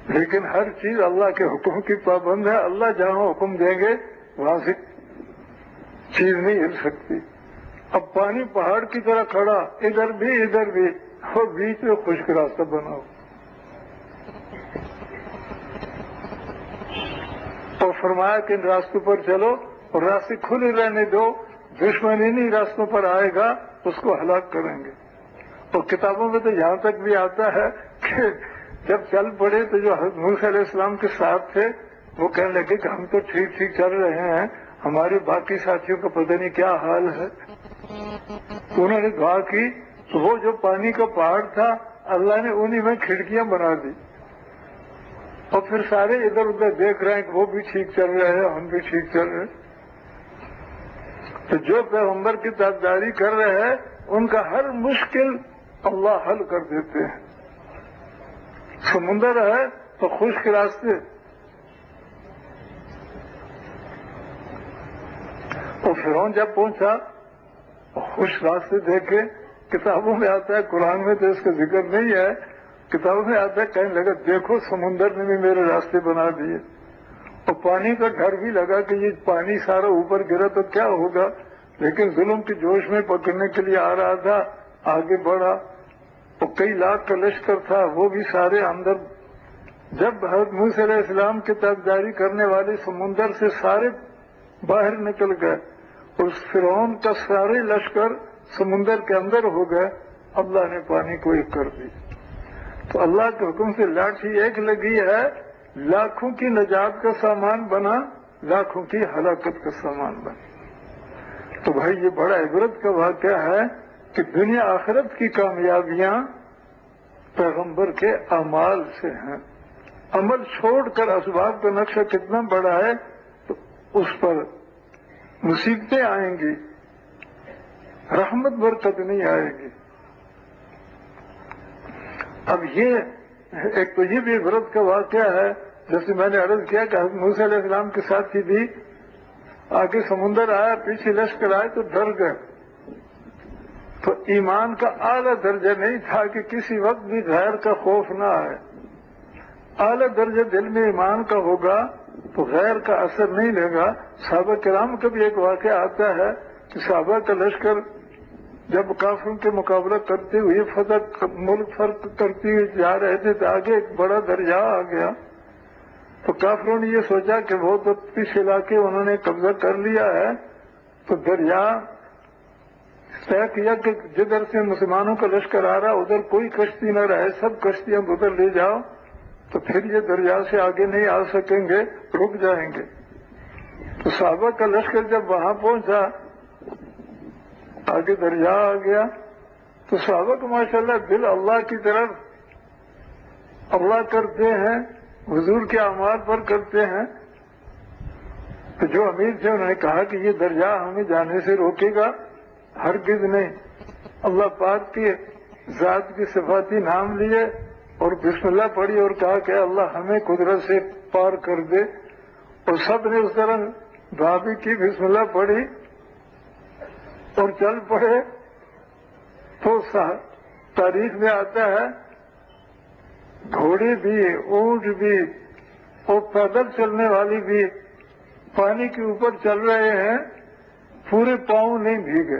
لیکن ہر چیز اللہ کے حکم کی پابند ہے۔ اللہ جہاں حکم دیں گے وہاں سے چیز نہیں ہل سکتی۔ اب پانی پہاڑ کی طرح کھڑا، ادھر بھی اور بیچ میں خشک راستہ بناؤ، اور فرمایا کہ ان راستوں پر چلو اور راستے کھلے رہنے دو، دشمن انہی راستوں پر آئے گا اس کو ہلاک کریں گے۔ اور کتابوں میں تو یہاں تک بھی آتا ہے کہ جب چل پڑے تو جو حضرت موسیٰ علیہ السلام کے ساتھ تھے وہ کہنے لگے کہ ہم تو ٹھیک چل رہے ہیں، ہمارے باقی ساتھیوں کا پتہ نہیں کیا حال ہے۔ انہوں نے دعا کی تو وہ جو پانی کا پہاڑ تھا اللہ نے انہی میں کھڑکیاں بنا دی، اور پھر سارے ادھر ادھر دیکھ رہے ہیں کہ وہ بھی ٹھیک چل رہے ہیں، ہم بھی ٹھیک چل رہے ہیں۔ تو جو پیغمبر کی تابعداری کر رہے ہیں ان کا ہر مشکل اللہ حل کر دیتے ہیں۔ سمندر ہے تو خشک راستے، اور فرعون جب پہنچا خشک راستے دیکھے، کتابوں میں آتا ہے، قرآن میں تو اس کا ذکر نہیں ہے، کتابوں میں آتا ہے کہنے لگا دیکھو سمندر نے بھی میرے راستے بنا دیے، اور پانی کا ڈر بھی لگا کہ یہ پانی سارا اوپر گرا تو کیا ہوگا، لیکن ظلم کے جوش میں پکڑنے کے لیے آ رہا تھا، آگے بڑھا، اور کئی لاکھ کا لشکر تھا وہ بھی سارے اندر۔ جب حضرت موسیٰ علیہ السلام کی تابعداری کرنے والے سمندر سے سارے باہر نکل گئے اور فرعون کا سارے لشکر سمندر کے اندر ہو گئے، اللہ نے پانی کو ایک کر دی۔ تو اللہ کے حکم سے لاٹھی ایک لگی ہے، لاکھوں کی نجات کا سامان بنا، لاکھوں کی ہلاکت کا سامان بنا۔ تو بھائی یہ بڑا عبرت کا واقعہ ہے کہ دنیا آخرت کی کامیابیاں پیغمبر کے اعمال سے ہیں۔ عمل چھوڑ کر اسباب کا نقشہ کتنا بڑا ہے، تو اس پر مصیبتیں آئیں گی، رحمت برکت نہیں آئے گی۔ اب یہ ایک تو یہ بھی عبرت کا واقعہ ہے، جیسے میں نے عرض کیا کہ حضرت موسیٰ علیہ السلام کے ساتھی بھی آگے سمندر آیا، پیچھے لشکر آئے تو ڈر گئے۔ تو ایمان کا اعلیٰ درجہ نہیں تھا کہ کسی وقت بھی غیر کا خوف نہ آئے۔ اعلیٰ درجہ دل میں ایمان کا ہوگا تو غیر کا اثر نہیں لے گا۔ صحابہ کرام کا بھی ایک واقعہ آتا ہے کہ صحابہ کا لشکر جب کافروں کے مقابلہ کرتے ہوئے فتح ملک فرق کرتے ہوئے جا رہے تھے تو آگے ایک بڑا دریا آ گیا، تو کافروں نے یہ سوچا کہ وہ تو اس علاقے انہوں نے قبضہ کر لیا ہے، تو دریا طے کیا کہ جدھر سے مسلمانوں کا لشکر آ رہا ادھر کوئی کشتی نہ رہے، سب کشتیاں ادھر لے جاؤ، تو پھر یہ دریا سے آگے نہیں آ سکیں گے، رک جائیں گے۔ تو صحابہ کا لشکر جب وہاں پہنچا، آگے دریا آ گیا، تو صحابہ کو ماشاءاللہ دل اللہ کی طرف اللہ کرتے ہیں، حضور کے اعمال پر کرتے ہیں۔ تو جو امیر تھے انہوں نے کہا کہ یہ دریا ہمیں جانے سے روکے گا؟ ہرگز نہیں۔ اللہ پاک کی ذات کی صفاتی نام لیے اور بسم اللہ پڑھی اور کہا کہ اللہ ہمیں قدرت سے پار کر دے، اور سب نے اس طرح دعا بھی کی، بسم اللہ پڑھی اور چل پڑے۔ تو تاریخ میں آتا ہے گھوڑے بھی، اونٹ بھی اور پیدل چلنے والی بھی پانی کے اوپر چل رہے ہیں، پورے پاؤں نہیں بھیگے۔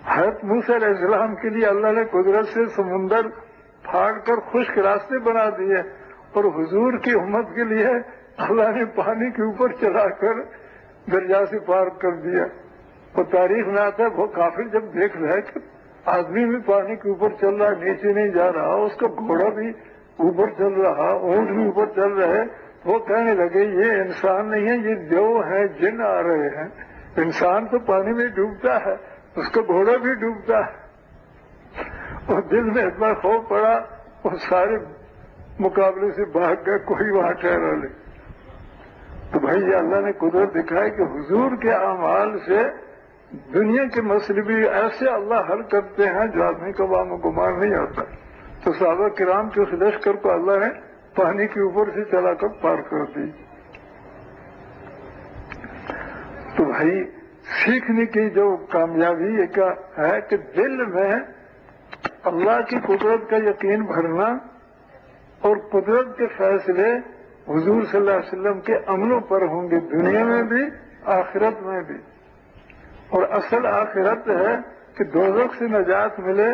حضرت موسیٰ علیہ السلام کے لیے اللہ نے قدرت سے سمندر پھاڑ کر خشک راستے بنا دیے، اور حضور کی امت کے لیے اللہ نے پانی کے اوپر چلا کر دریا سے پار کر دیا۔ اور تاریخ میں آتا ہے وہ کافر جب دیکھ رہے کہ آدمی بھی پانی کے اوپر چل رہا، نیچے نہیں جا رہا، اس کا گھوڑا بھی اوپر چل رہا، اونٹ بھی اوپر چل رہے، وہ کہنے لگے یہ انسان نہیں ہے، یہ دیو ہے، جن آ رہے ہیں۔ انسان تو پانی میں ڈوبتا ہے، اس کا گھوڑا بھی ڈوبتا ہے۔ اور دل میں اتنا خوف پڑا وہ سارے مقابلے سے بھاگ گئے، کوئی وہاں ٹھہرا نہیں۔ تو بھائی یہ اللہ نے قدرت دکھائی کہ حضور کے اعمال سے دنیا کے مسئلے بھی ایسے اللہ حل کرتے ہیں جو آدمی کا وہاں گمان نہیں ہوتا۔ تو صحابہ کرام کے اس لشکر کو اللہ نے پانی کے اوپر سے چلا کر پار کر دی۔ تو بھائی سیکھنے کی جو کامیابی کا ہے کہ دل میں اللہ کی قدرت کا یقین بھرنا اور قدرت کے فیصلے حضور صلی اللہ علیہ وسلم کے عملوں پر ہوں گے، دنیا میں بھی آخرت میں بھی۔ اور اصل آخرت ہے کہ دوزخ سے نجات ملے،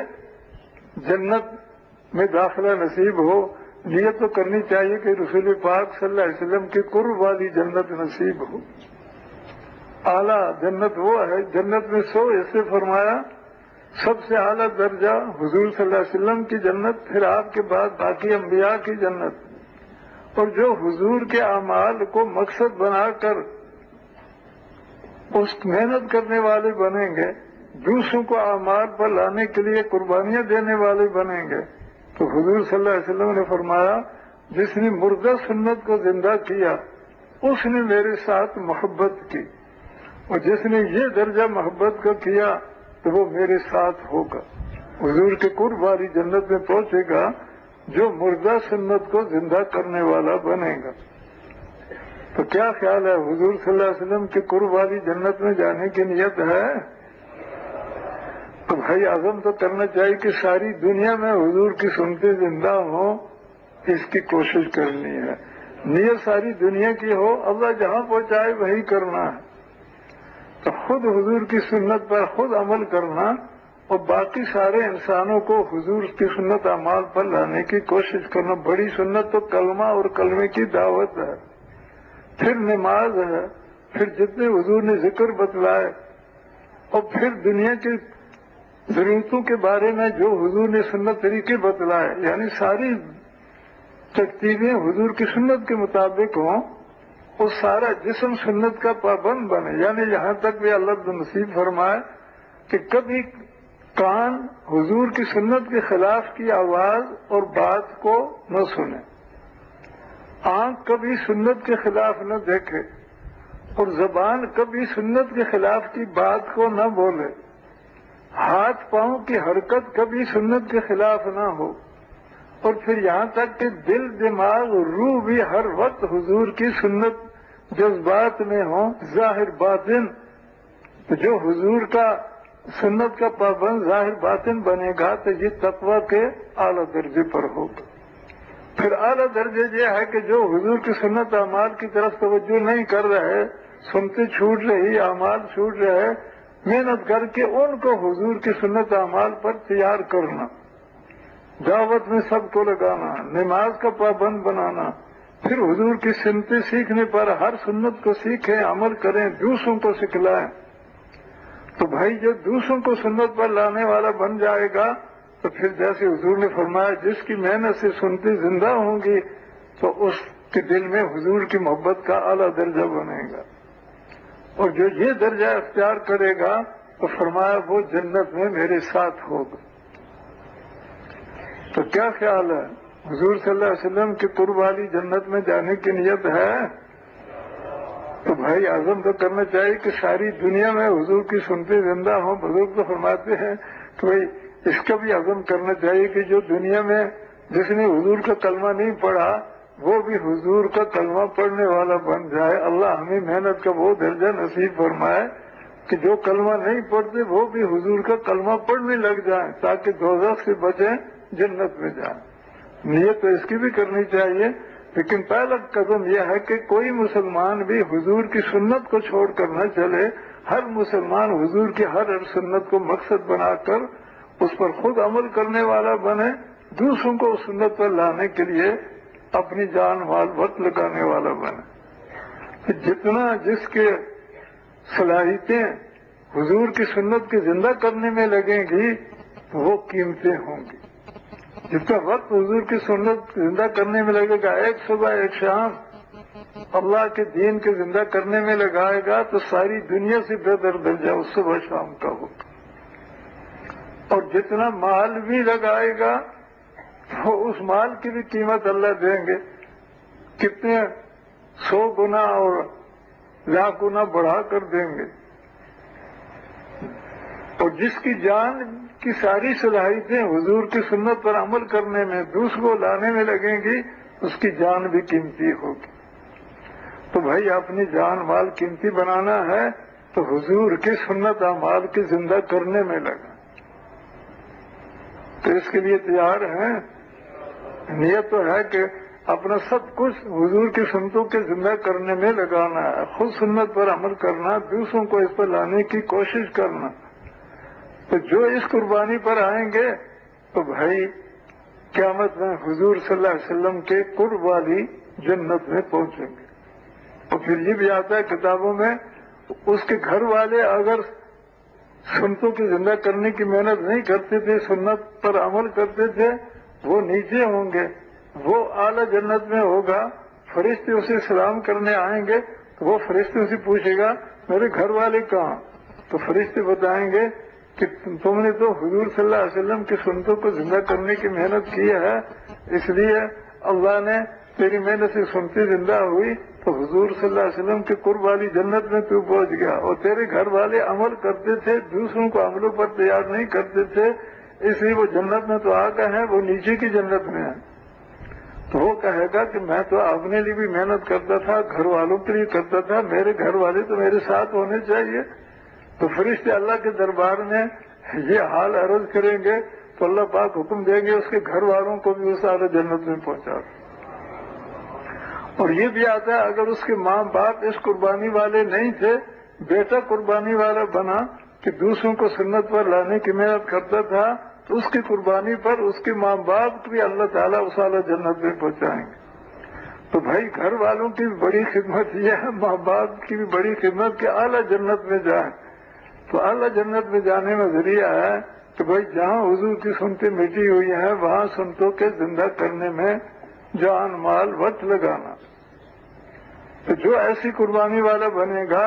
جنت میں داخلہ نصیب ہو۔ نیت تو کرنی چاہیے کہ رسول پاک صلی اللہ علیہ وسلم کے قرب والی جنت نصیب ہو۔ اعلیٰ جنت وہ ہے، جنت میں 100 ایسے فرمایا، سب سے اعلیٰ درجہ حضور صلی اللہ علیہ وسلم کی جنت، پھر آپ کے بعد باقی انبیاء کی جنت۔ اور جو حضور کے اعمال کو مقصد بنا کر اس محنت کرنے والے بنیں گے، دوسروں کو اعمال پر لانے کے لیے قربانیاں دینے والے بنیں گے، تو حضور صلی اللہ علیہ وسلم نے فرمایا جس نے مردہ سنت کو زندہ کیا اس نے میرے ساتھ محبت کی، اور جس نے یہ درجہ محبت کا کیا تو وہ میرے ساتھ ہوگا، حضور کے قرب والی جنت میں پہنچے گا جو مردہ سنت کو زندہ کرنے والا بنے گا۔ تو کیا خیال ہے، حضور صلی اللہ علیہ وسلم کے قرب والی جنت میں جانے کی نیت ہے؟ تو بھائی عزم تو کرنا چاہیے کہ ساری دنیا میں حضور کی سنتے زندہ ہوں، اس کی کوشش کرنی ہے۔ نیت ساری دنیا کی ہو، اللہ جہاں پہنچائے وہی کرنا ہے۔ تو خود حضور کی سنت پر خود عمل کرنا اور باقی سارے انسانوں کو حضور کی سنت اعمال پر لانے کی کوشش کرنا۔ بڑی سنت تو کلمہ اور کلمے کی دعوت ہے، پھر نماز ہے، پھر جتنے حضور نے ذکر بتلائے، اور پھر دنیا کی ضرورتوں کے بارے میں جو حضور نے سنت طریقے بتلائے، یعنی ساری ترتیبیں حضور کی سنت کے مطابق ہوں، اور سارا جسم سنت کا پابند بنے، یعنی یہاں تک بھی اللہ نصیب فرمائے کہ کبھی کان حضور کی سنت کے خلاف کی آواز اور بات کو نہ سنے، آنکھ کبھی سنت کے خلاف نہ دیکھے، اور زبان کبھی سنت کے خلاف کی بات کو نہ بولے، ہاتھ پاؤں کی حرکت کبھی سنت کے خلاف نہ ہو، اور پھر یہاں تک کہ دل دماغ روح بھی ہر وقت حضور کی سنت جذبات میں ہوں، ظاہر باطن۔ جو حضور کا سنت کا پابند ظاہر باطن بنے گا تو یہ تقویٰ کے اعلیٰ درجے پر ہوگا۔ پھر اعلیٰ درجے یہ ہے کہ جو حضور کی سنت اعمال کی طرف توجہ نہیں کر رہے، سنتے چھوٹ رہی، اعمال چھوٹ رہے، محنت کر کے ان کو حضور کی سنت اعمال پر تیار کرنا، دعوت میں سب کو لگانا، نماز کا پابند بنانا، پھر حضور کی سنتیں سیکھنے پر ہر سنت کو سیکھیں، عمل کریں، دوسروں کو سکھلائیں۔ تو بھائی جو دوسروں کو سنت پر لانے والا بن جائے گا تو پھر جیسے حضور نے فرمایا جس کی محنت سے سنتی زندہ ہوں گی تو اس کے دل میں حضور کی محبت کا اعلیٰ درجہ بنے گا، اور جو یہ درجہ اختیار کرے گا تو فرمایا وہ جنت میں میرے ساتھ ہوگا۔ تو کیا خیال ہے، حضور صلی اللہ علیہ وسلم کی قرب والی جنت میں جانے کی نیت ہے؟ تو بھائی عزم تو کرنا چاہیے کہ ساری دنیا میں حضور کی سنتے زندہ ہوں۔ بزرگ تو فرماتے ہیں کہ بھائی اس کا بھی عزم کرنا چاہیے کہ جو دنیا میں جس نے حضور کا کلمہ نہیں پڑھا وہ بھی حضور کا کلمہ پڑھنے والا بن جائے۔ اللہ ہمیں محنت کا وہ درجہ نصیب فرمائے کہ جو کلمہ نہیں پڑھتے وہ بھی حضور کا کلمہ پڑھنے لگ جائیں تاکہ دوزخ سے بچیں، جنت میں جائیں۔ نیت تو اس کی بھی کرنی چاہیے، لیکن پہلا قدم یہ ہے کہ کوئی مسلمان بھی حضور کی سنت کو چھوڑ کر نہ چلے۔ ہر مسلمان حضور کی ہر سنت کو مقصد بنا کر اس پر خود عمل کرنے والا بنے، دوسروں کو اس سنت پر لانے کے لیے اپنی جان مال وقت لگانے والا بنے۔ جتنا جس کے صلاحیتیں حضور کی سنت کے زندہ کرنے میں لگیں گی وہ قیمتیں ہوں گی۔ جتنا وقت حضور کی سنت زندہ کرنے میں لگے گا، ایک صبح ایک شام اللہ کے دین کے زندہ کرنے میں لگائے گا تو ساری دنیا سے بہتر درجہ اس صبح شام کا ہوگا۔ اور جتنا مال بھی لگائے گا تو اس مال کی بھی قیمت اللہ دیں گے، کتنے 100 گنا اور لاکھ گنا بڑھا کر دیں گے۔ اور جس کی جان کی ساری صلاحیتیں حضور کی سنت پر عمل کرنے میں دوسروں کو لانے میں لگیں گی اس کی جان بھی قیمتی ہوگی۔ تو بھائی اپنی جان مال قیمتی بنانا ہے تو حضور کی سنت اعمال کی زندہ کرنے میں لگا، تو اس کے لیے تیار ہیں؟ نیت تو ہے کہ اپنا سب کچھ حضور کی سنتوں کے زندہ کرنے میں لگانا ہے، خود سنت پر عمل کرنا، دوسروں کو اس پر لانے کی کوشش کرنا۔ تو جو اس قربانی پر آئیں گے تو بھائی قیامت میں حضور صلی اللہ علیہ وسلم کے قرب والی جنت میں پہنچیں گے۔ اور پھر یہ بھی آتا ہے کتابوں میں اس کے گھر والے اگر سنتوں کی زندہ کرنے کی محنت نہیں کرتے تھے، سنت پر عمل کرتے تھے، وہ نیچے ہوں گے، وہ اعلیٰ جنت میں ہوگا۔ فرشتے اسے سلام کرنے آئیں گے تو وہ فرشتے اسے پوچھے گا میرے گھر والے کہاں؟ تو فرشتے بتائیں گے کہ تم نے تو حضور صلی اللہ علیہ وسلم کی سنتوں کو زندہ کرنے کی محنت کی ہے، اس لیے اللہ نے تیری محنت سے سنتی زندہ ہوئی تو حضور صلی اللہ علیہ وسلم کی قرب والی جنت میں تو پہنچ گیا۔ اور تیرے گھر والے عمل کرتے تھے، دوسروں کو عملوں پر تیار نہیں کرتے تھے، اس لیے وہ جنت میں تو آ گئے ہیں، وہ نیچے کی جنت میں ہے۔ تو وہ کہے گا کہ میں تو اپنے لیے بھی محنت کرتا تھا، گھر والوں کے لیے کرتا تھا، میرے گھر والے تو میرے ساتھ ہونے چاہیے۔ تو فرشتے اللہ کے دربار میں یہ حال عرض کریں گے تو اللہ پاک حکم دیں گے اس کے گھر والوں کو بھی اس اعلیٰ جنت میں پہنچا دیں۔ اور یہ بھی آتا ہے اگر اس کے ماں باپ اس قربانی والے نہیں تھے، بیٹا قربانی والا بنا کہ دوسروں کو سنت پر لانے کی محنت کرتا تھا تو اس کی قربانی پر اس کے ماں باپ بھی اللہ تعالیٰ اس اعلیٰ جنت میں پہنچائیں گے۔ تو بھائی گھر والوں کی بھی بڑی خدمت یہ ہے، ماں باپ کی بھی بڑی خدمت کہ اعلیٰ جنت میں جائیں۔ تو اعلیٰ جنت میں جانے میں ذریعہ ہے کہ بھائی جہاں حضور کی سنتیں مٹی ہوئی ہیں وہاں سنتوں کے زندہ کرنے میں جان مال وقت لگانا۔ تو جو ایسی قربانی والا بنے گا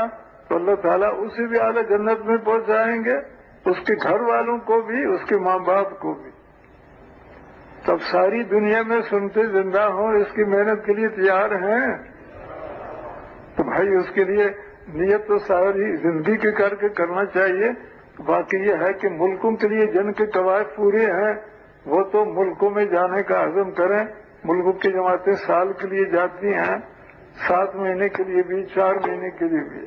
تو اللہ تعالیٰ اسے بھی اعلیٰ جنت میں پہنچائیں گے، اس کے گھر والوں کو بھی، اس کے ماں باپ کو بھی۔ تب ساری دنیا میں سنتے زندہ ہوں، اس کی محنت کے لیے تیار ہیں؟ تو بھائی اس کے لیے نیت تو ساری زندگی کے کر کے کرنا چاہیے. باقی یہ ہے کہ ملکوں کے لیے جن کے قواعد پورے ہیں وہ تو ملکوں میں جانے کا عزم کریں. ملکوں کی جماعتیں سال کے لیے جاتی ہیں، 7 مہینے کے لیے بھی، 4 مہینے کے لیے بھی.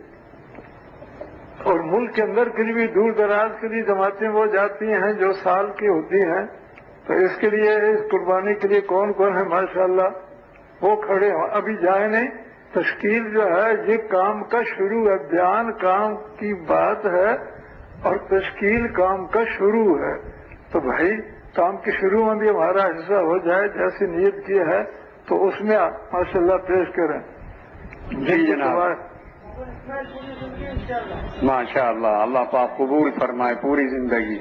اور ملک کے اندر کے لیے بھی دور دراز کے لیے جماعتیں وہ جاتی ہیں جو سال کی ہوتی ہیں. تو اس کے لیے اس قربانی کے لیے کون کون ہے ماشاءاللہ وہ کھڑے ہوں. ابھی جائیں نہیں. تشکیل جو ہے یہ کام کا شروع ہے. بیان کام کی بات ہے اور تشکیل کام کا شروع ہے. تو بھائی کام کے شروع میں بھی ہمارا حصہ ہو جائے جیسی نیت کی ہے تو اس میں ماشاءاللہ پیش کریں. جی جناب، ماشاء اللہ، اللہ پاک قبول فرمائے پوری زندگی.